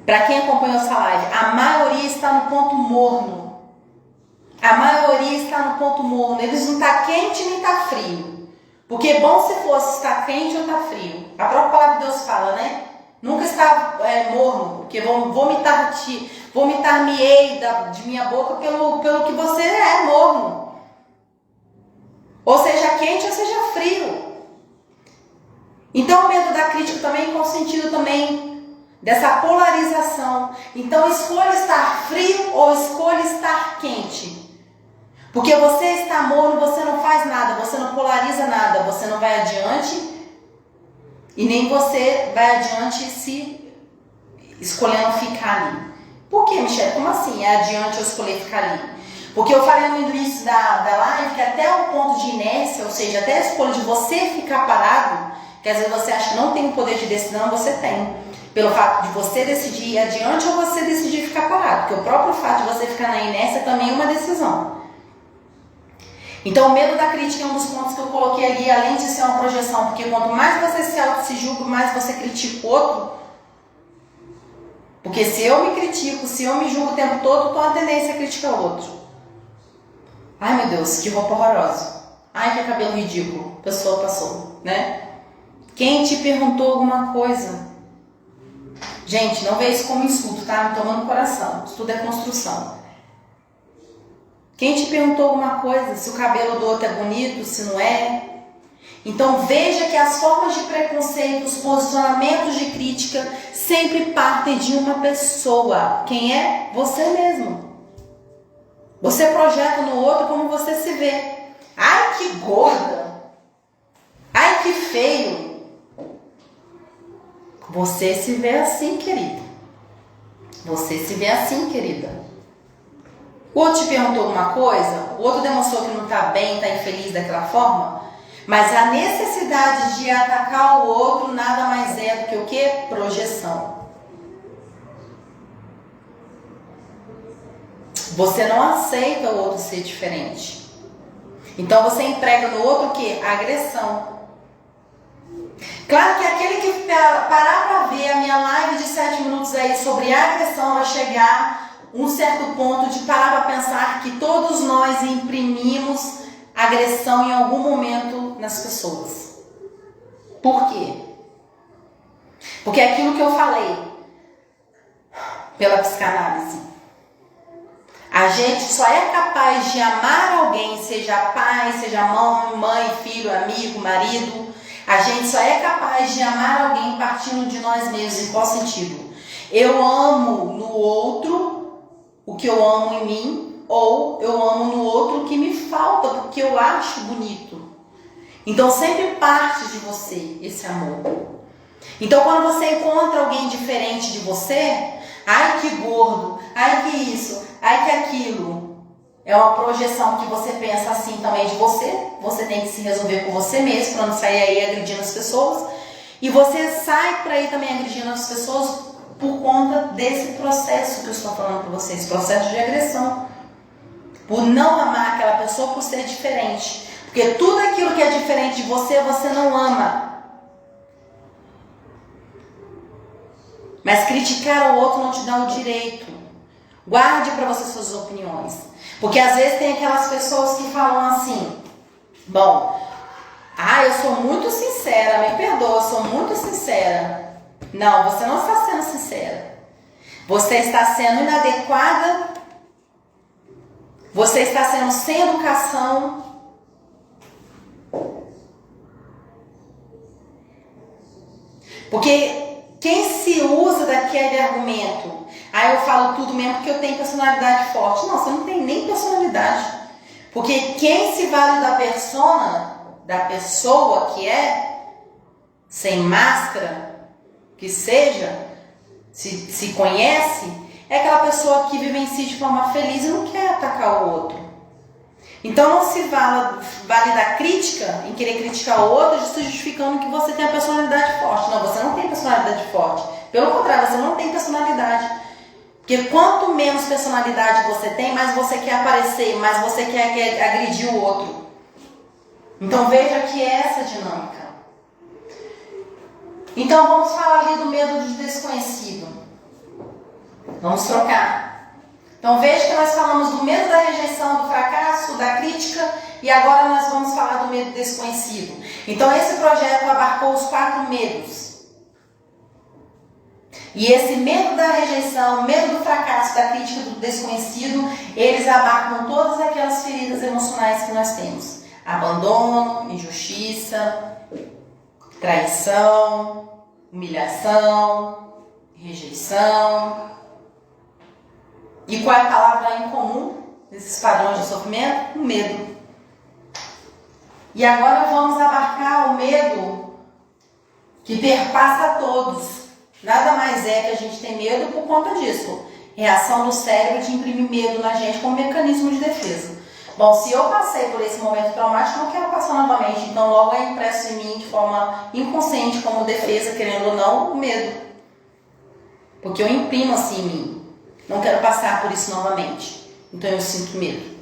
Para quem acompanhou essa live, a maioria está no ponto morno. A maioria está no ponto morno. Eles não estão quente nem tá frio. Porque bom se fosse estar quente ou estar frio. A própria palavra de Deus fala, né? Nunca está morno, porque vomitar-me-ei de minha boca pelo que você é morno. Ou seja quente ou seja frio. Então o medo da crítica também com o sentido também dessa polarização. Então escolha estar frio ou escolha estar quente. Porque você está morno, você não faz nada, você não polariza nada, você não vai adiante e nem você vai adiante se escolhendo ficar ali. Por que, Michele? Como assim é adiante eu escolher ficar ali? Porque eu falei no início da live que até o ponto de inércia, ou seja, até a escolha de você ficar parado, que às vezes você acha que não tem o poder de decisão, você tem. Pelo fato de você decidir ir adiante ou você decidir ficar parado. Porque o próprio fato de você ficar na inércia também é uma decisão. Então o medo da crítica é um dos pontos que eu coloquei ali, além de ser uma projeção. Porque quanto mais você se julga, mais você critica o outro. Porque se eu me critico, se eu me julgo o tempo todo, eu tenho a tendência a criticar o outro. Ai meu Deus, que roupa horrorosa. Ai que cabelo ridículo. A pessoa passou, né? Quem te perguntou alguma coisa? Gente, não vê isso como insulto, tá? Me toma no coração. Isso tudo é construção. Quem te perguntou alguma coisa? Se o cabelo do outro é bonito, se não é? Então veja que as formas de preconceito, os posicionamentos de crítica sempre partem de uma pessoa. Quem é? Você mesmo. Você projeta no outro como você se vê. Ai, que gorda! Ai, que feio! Você se vê assim, querida. Você se vê assim, querida. O outro te perguntou alguma coisa, o outro demonstrou que não está bem, está infeliz daquela forma, mas a necessidade de atacar o outro nada mais é do que o quê? Projeção. Você não aceita o outro ser diferente. Então você emprega no outro o quê? Agressão. Claro que aquele que parar para ver a minha live de 7 minutos aí sobre agressão vai chegar um certo ponto de parar para pensar que todos nós imprimimos agressão em algum momento nas pessoas. Por quê? Porque é aquilo que eu falei pela psicanálise. A gente só é capaz de amar alguém, seja pai, seja mãe, filho, amigo, marido. A gente só é capaz de amar alguém partindo de nós mesmos. Em qual sentido? Eu amo no outro o que eu amo em mim, ou eu amo no outro o que me falta, porque eu acho bonito. Então sempre parte de você esse amor. Então quando você encontra alguém diferente de você, ai que gordo, ai que isso, ai que aquilo, É uma projeção que você pensa assim também de você. Você tem que se resolver por você mesmo para não sair aí agredindo as pessoas. E você sai por aí também agredindo as pessoas por conta desse processo que eu estou falando para vocês, processo de agressão. Por não amar aquela pessoa por ser diferente. Porque tudo aquilo que é diferente de você, você não ama. Mas criticar o outro não te dá o direito. Guarde para você suas opiniões. Porque às vezes tem aquelas pessoas que falam assim, bom, eu sou muito sincera, me perdoa, eu sou muito sincera. Não, você não está sendo sincera. Você está sendo inadequada. Você está sendo sem educação. Porque quem se usa daquele argumento, eu falo tudo mesmo porque eu tenho personalidade forte. Não, você não tem nem personalidade. Porque quem se vale da persona, da pessoa que é, sem máscara, que seja, se conhece, é aquela pessoa que vive em si de forma feliz e não quer atacar o outro. Então não se vale da crítica, em querer criticar o outro, justificando que você tem a personalidade forte. Não, você não tem personalidade forte. Pelo contrário, você não tem personalidade. Porque quanto menos personalidade você tem, mais você quer aparecer, mais você quer agredir o outro. Então veja que é essa dinâmica. Então vamos falar ali do medo do desconhecido. Vamos trocar. Então veja que nós falamos do medo da rejeição, do fracasso, da crítica, e agora nós vamos falar do medo desconhecido. Então esse projeto abarcou os 4 medos. E esse medo da rejeição, medo do fracasso, da crítica, do desconhecido, eles abarcam todas aquelas feridas emocionais que nós temos. Abandono, injustiça, traição, humilhação, rejeição. E qual é a palavra em comum desses padrões de sofrimento? O medo. E agora vamos abarcar o medo que perpassa todos. Nada mais é que a gente tem medo por conta disso. Reação do cérebro de imprimir medo na gente como mecanismo de defesa. Bom, se eu passei por esse momento traumático, não quero passar novamente. Então logo é impresso em mim de forma inconsciente, como defesa, querendo ou não, o medo. Porque eu imprimo assim em mim. Não quero passar por isso novamente. Então eu sinto medo.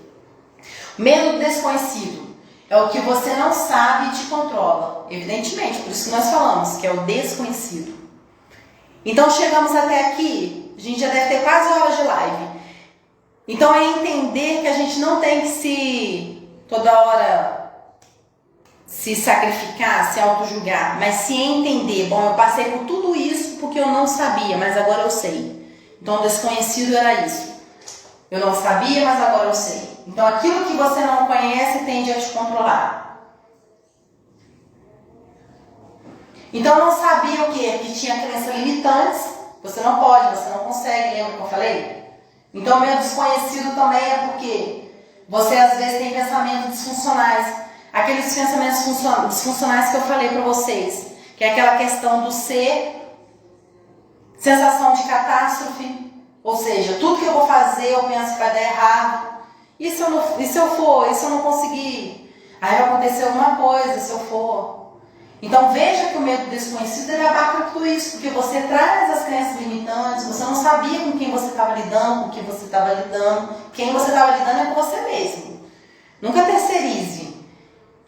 Medo do desconhecido é o que você não sabe e te controla. Evidentemente, por isso que nós falamos, que é o desconhecido. Então chegamos até aqui, a gente já deve ter quase horas de live. Então é entender que a gente não tem que toda hora se sacrificar, se auto-julgar, mas se entender, bom, eu passei por tudo isso porque eu não sabia, mas agora eu sei. Então o desconhecido era isso. Eu não sabia, mas agora eu sei. Então aquilo que você não conhece tende a te controlar. Então não sabia o quê? Que tinha crenças limitantes. Você não pode, você não consegue, lembra que eu falei? Então o meu desconhecido também é porque você às vezes tem pensamentos disfuncionais. Aqueles pensamentos disfuncionais que eu falei para vocês. Que é aquela questão do ser, sensação de catástrofe. Ou seja, tudo que eu vou fazer eu penso que vai dar errado. E se eu não conseguir? Aí vai acontecer alguma coisa se eu for. Então veja que o medo desconhecido ele abarca tudo isso, porque você traz as crenças limitantes, você não sabia com quem você estava lidando, com quem você estava lidando. Quem você estava lidando é com você mesmo. Nunca terceirize.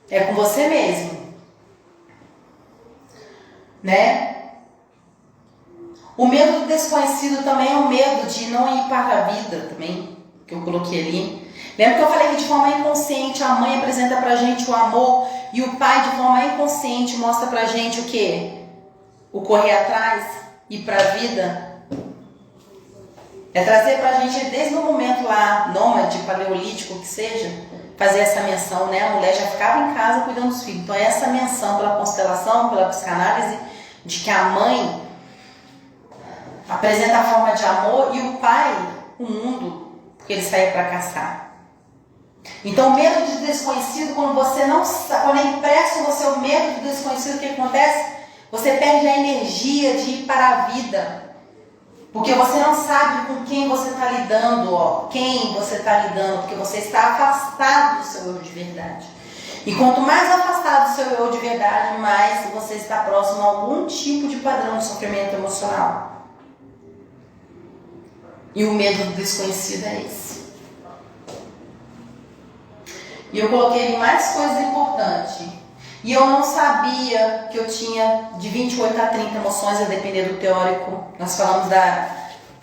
É com você mesmo. Né? O medo do desconhecido também é o medo de não ir para a vida também, que eu coloquei ali. Lembra que eu falei que de forma inconsciente a mãe apresenta pra gente o amor e o pai de forma inconsciente mostra pra gente o quê? O correr atrás, ir pra vida. É trazer pra gente desde o momento lá, nômade, paleolítico, que seja, fazer essa menção, né? A mulher já ficava em casa cuidando dos filhos. Então é essa menção pela constelação, pela psicanálise, de que a mãe apresenta a forma de amor e o pai, o mundo, porque ele saiu para caçar. Então o medo de desconhecido, quando você não sabe, quando é impresso em você o medo do desconhecido, o que acontece? Você perde a energia de ir para a vida. Porque você não sabe com quem você está lidando, ó, quem você está lidando, porque você está afastado do seu eu de verdade. E quanto mais afastado do seu eu de verdade, mais você está próximo a algum tipo de padrão de sofrimento emocional. E o medo do desconhecido é esse. E eu coloquei mais coisas importantes. E eu não sabia que eu tinha de 28 a 30 emoções, a depender do teórico. Nós falamos da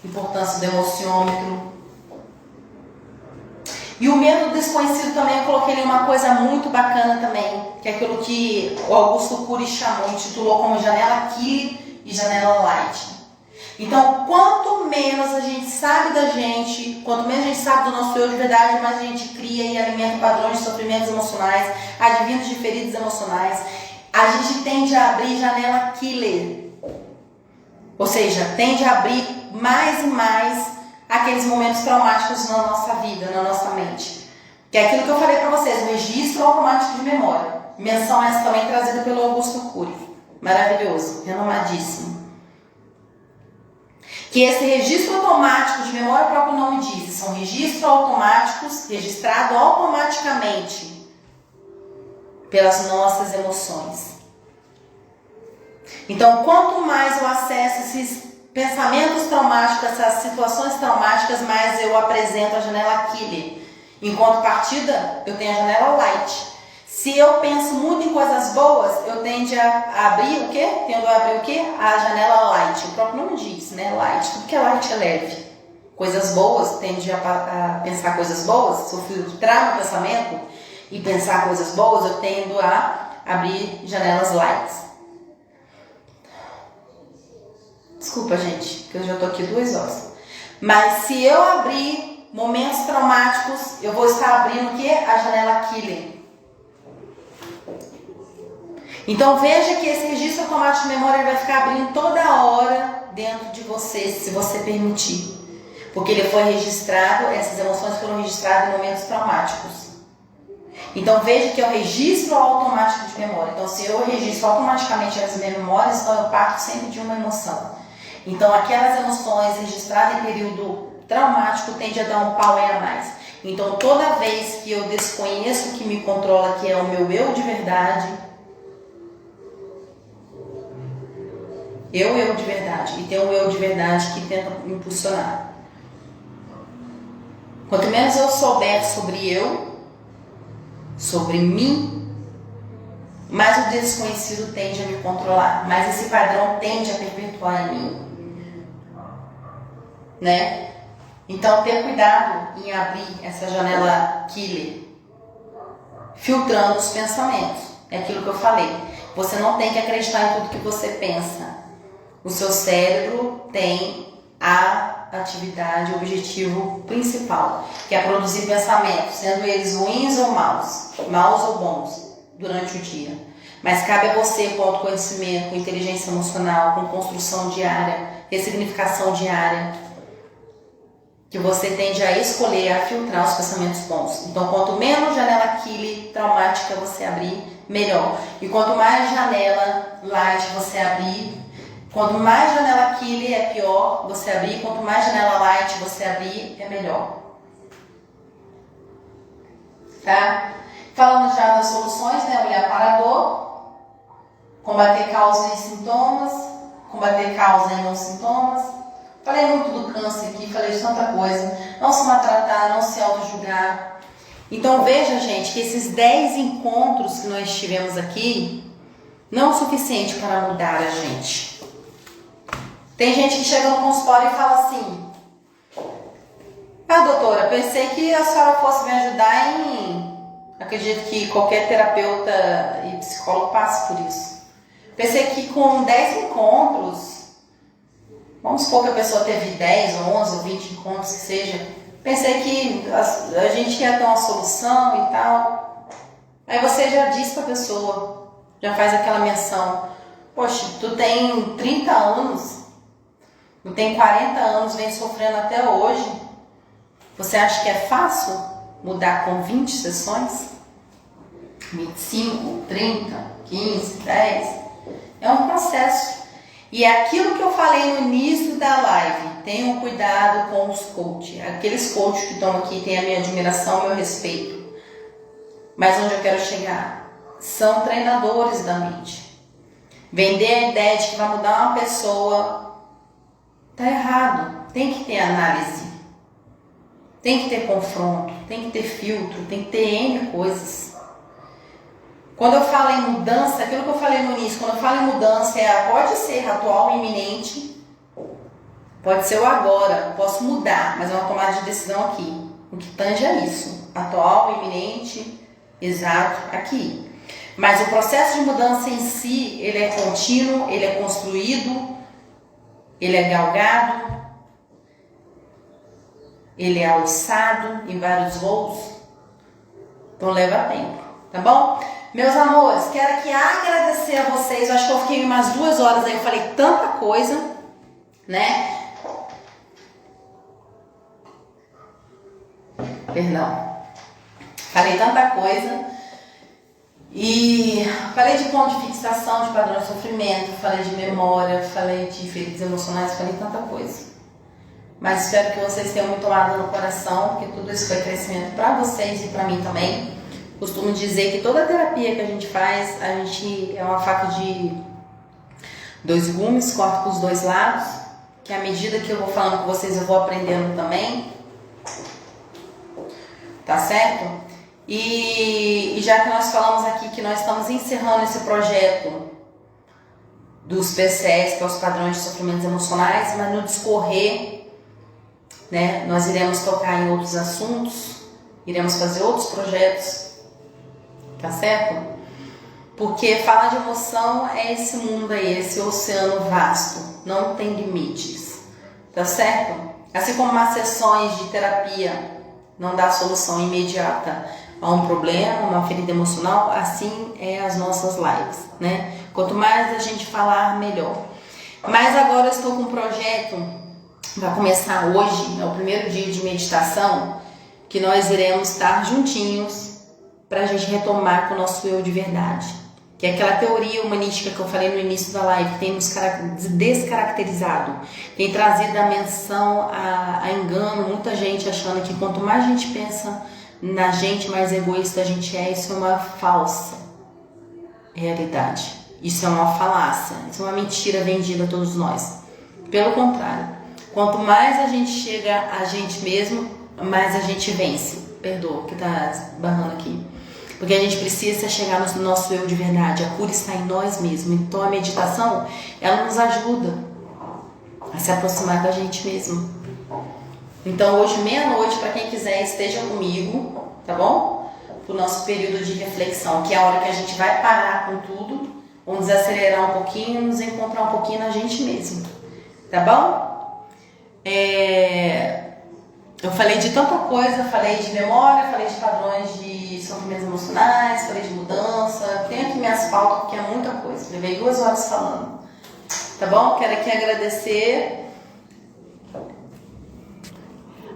importância do emocionômetro. E o medo do desconhecido também, eu coloquei ali uma coisa muito bacana também, que é aquilo que o Augusto Cury chamou, intitulou como janela Killer e janela Light. Então, quanto menos a gente sabe da gente, quanto menos a gente sabe do nosso eu de verdade, mais a gente cria e alimenta padrões de sofrimentos emocionais, advindos de feridas emocionais. A gente tende a abrir janela killer. Ou seja, tende a abrir mais e mais aqueles momentos traumáticos na nossa vida, na nossa mente. Que é aquilo que eu falei para vocês, o registro automático de memória. Menção essa também trazida pelo Augusto Cury. Maravilhoso, renomadíssimo. Que esse registro automático de memória, o próprio nome diz, são registros automáticos, registrados automaticamente pelas nossas emoções. Então, quanto mais eu acesso esses pensamentos traumáticos, essas situações traumáticas, mais eu apresento a janela Killer. Em contrapartida, eu tenho a janela Light. Se eu penso muito em coisas boas, eu tendo a abrir o quê? Tendo a abrir o quê? A janela Light. O próprio nome diz, né? Light. Tudo que é light é leve. Coisas boas, tende a pensar coisas boas. Se eu filtrar meu pensamento e pensar coisas boas, eu tendo a abrir janelas light. Desculpa, gente, que eu já tô aqui 2 horas. Mas se eu abrir momentos traumáticos, eu vou estar abrindo o quê? A janela Killer. Então veja que esse registro automático de memória vai ficar abrindo toda hora dentro de você, se você permitir. Porque ele foi registrado, essas emoções foram registradas em momentos traumáticos. Então veja que é o registro automático de memória. Então se eu registro automaticamente as minhas memórias, então eu parto sempre de uma emoção. Então aquelas emoções registradas em período traumático tendem a dar um power a mais. Então toda vez que eu desconheço o que me controla, que é o meu eu de verdade, eu de verdade, e tem um eu de verdade que tenta me impulsionar. Quanto menos eu souber sobre eu, sobre mim, mais o desconhecido tende a me controlar, mais esse padrão tende a perpetuar em mim, né? Então ter cuidado em abrir essa janela Killer, filtrando os pensamentos, é aquilo que eu falei. Você não tem que acreditar em tudo que você pensa. O seu cérebro tem a atividade, o objetivo principal, que é produzir pensamentos, sendo eles ruins ou maus, maus ou bons, durante o dia. Mas cabe a você, com autoconhecimento, com inteligência emocional, com construção diária, ressignificação diária, que você tende a escolher, a filtrar os pensamentos bons. Então, quanto menos janela Killer traumática você abrir, melhor. E quanto mais janela light você abrir, quanto mais janela Killer é pior você abrir, quanto mais janela light você abrir, é melhor. Tá? Falamos já das soluções, né? Olhar para a dor, combater causa e sintomas, combater causa e não sintomas. Falei muito do câncer aqui, falei de tanta coisa. Não se maltratar, não se auto-julgar. Então veja, gente, que esses 10 encontros que nós tivemos aqui não é o suficiente para mudar a gente. Tem gente que chega no consultório e fala assim: ah, doutora, pensei que a senhora fosse me ajudar em... Acredito que qualquer terapeuta e psicólogo passe por isso. Pensei que com 10 encontros, vamos supor que a pessoa teve 10, 11 ou 20 encontros que seja, pensei que a gente ia ter uma solução e tal. Aí você já diz para a pessoa, já faz aquela menção: poxa, tu tem 30 anos, tu tem 40 anos, vem sofrendo até hoje. Você acha que é fácil mudar com 20 sessões? 25, 30, 15, 10? É um processo. E é aquilo que eu falei no início da live, tenham cuidado com os coaches. Aqueles coaches que estão aqui têm a minha admiração, meu respeito. Mas onde eu quero chegar? São treinadores da mente. Vender a ideia de que vai mudar uma pessoa, tá errado. Tem que ter análise. Tem que ter confronto, tem que ter filtro, tem que ter N coisas. Quando eu falo em mudança, aquilo que eu falei no início, quando eu falo em mudança, pode ser atual, iminente, pode ser o agora, posso mudar, mas é uma tomada de decisão aqui. O que tange é isso, atual, iminente, exato, aqui. Mas o processo de mudança em si, ele é contínuo, ele é construído, ele é galgado, ele é alçado em vários voos, então leva tempo, tá bom? Meus amores, quero aqui agradecer a vocês. Eu acho que eu fiquei umas 2 horas aí, eu falei tanta coisa, né? Perdão. Falei tanta coisa. E falei de ponto de fixação, de padrão de sofrimento, falei de memória, falei de feridas emocionais, falei tanta coisa. Mas espero que vocês tenham me tomado no coração, porque tudo isso foi crescimento para vocês e para mim também. Costumo dizer que toda terapia que a gente faz, a gente é uma faca de 2 gumes, corta com os 2 lados, que à medida que eu vou falando com vocês, eu vou aprendendo também. Tá certo? E já que nós falamos aqui que nós estamos encerrando esse projeto dos PCS, que é os padrões de sofrimentos emocionais, mas no discorrer, né, nós iremos tocar em outros assuntos, iremos fazer outros projetos. Tá certo? Porque falar de emoção é esse mundo aí, esse oceano vasto, não tem limites, tá certo? Assim como as sessões de terapia não dá solução imediata a um problema, uma ferida emocional, assim é as nossas lives, né? Quanto mais a gente falar, melhor. Mas agora eu estou com um projeto, vai começar hoje, é o primeiro dia de meditação, que nós iremos estar juntinhos para a gente retomar com o nosso eu de verdade. Que é aquela teoria humanística que eu falei no início da live, que tem nos descaracterizado, tem trazido a menção a engano, muita gente achando que quanto mais a gente pensa na gente, mais egoísta a gente é. Isso é uma falsa realidade. Isso é uma falácia, isso é uma mentira vendida a todos nós. Pelo contrário, quanto mais a gente chega a gente mesmo, mais a gente vence. Perdoa que tá barrando aqui. Porque a gente precisa chegar no nosso eu de verdade. A cura está em nós mesmos. Então a meditação, ela nos ajuda a se aproximar da gente mesmo. Então hoje, meia-noite, para quem quiser, esteja comigo, tá bom? Pro nosso período de reflexão, que é a hora que a gente vai parar com tudo, vamos desacelerar um pouquinho, nos encontrar um pouquinho na gente mesmo. Tá bom? Eu falei de tanta coisa, falei de memória, falei de padrões de sofrimentos emocionais, falei de mudança, tenho aqui minhas pautas porque é muita coisa, levei 2 horas falando, tá bom? Quero aqui agradecer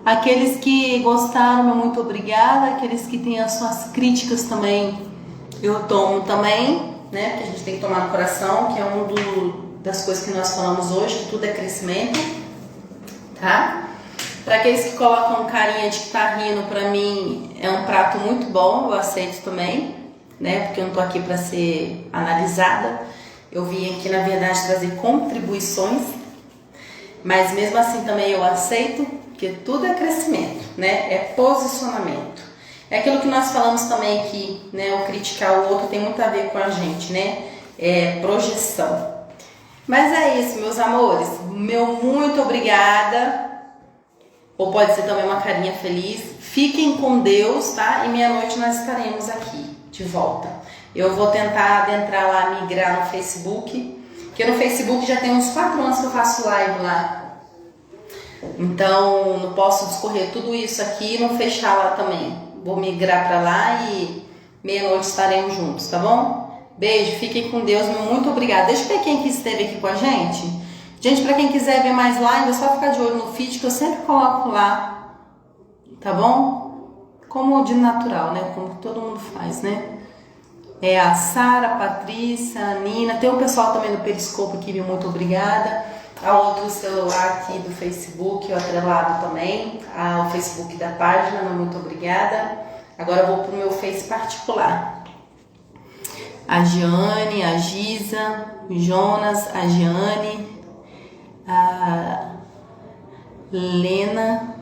aqueles que gostaram, meu muito obrigada, aqueles que têm as suas críticas também, eu tomo também, né, porque a gente tem que tomar no coração, que é das coisas que nós falamos hoje, que tudo é crescimento, tá? Para aqueles que colocam carinha de que tá rindo, para mim é um prato muito bom, eu aceito também, né? Porque eu não tô aqui para ser analisada. Eu vim aqui, na verdade, trazer contribuições, mas mesmo assim também eu aceito, porque tudo é crescimento, né? É posicionamento. É aquilo que nós falamos também aqui, né? O criticar o outro tem muito a ver com a gente, né? É projeção. Mas é isso, meus amores. Meu muito obrigada. Ou pode ser também uma carinha feliz. Fiquem com Deus, tá? E meia-noite nós estaremos aqui, de volta. Eu vou tentar adentrar lá, migrar no Facebook. Porque no Facebook já tem uns 4 anos que eu faço live lá. Então, não posso discorrer tudo isso aqui e não fechar lá também. Vou migrar pra lá e meia-noite estaremos juntos, tá bom? Beijo, fiquem com Deus. Muito obrigada. Deixa eu ver quem que esteve aqui com a gente. Gente, para quem quiser ver mais live, é só ficar de olho no feed que eu sempre coloco lá, tá bom? Como de natural, né? Como todo mundo faz, né? A Sara, a Patrícia, a Nina, tem o pessoal também do Periscope aqui, muito obrigada. A outro celular aqui do Facebook, o atrelado também, ao Facebook da página, muito obrigada. Agora eu vou pro meu Face particular. A Giane, a Giza, o Jonas, a Giane, a Lena,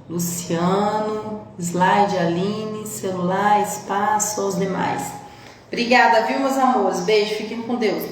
Luciano, Slide, Aline, celular, espaço, aos demais. Obrigada, viu, meus amores? Beijo, fiquem com Deus.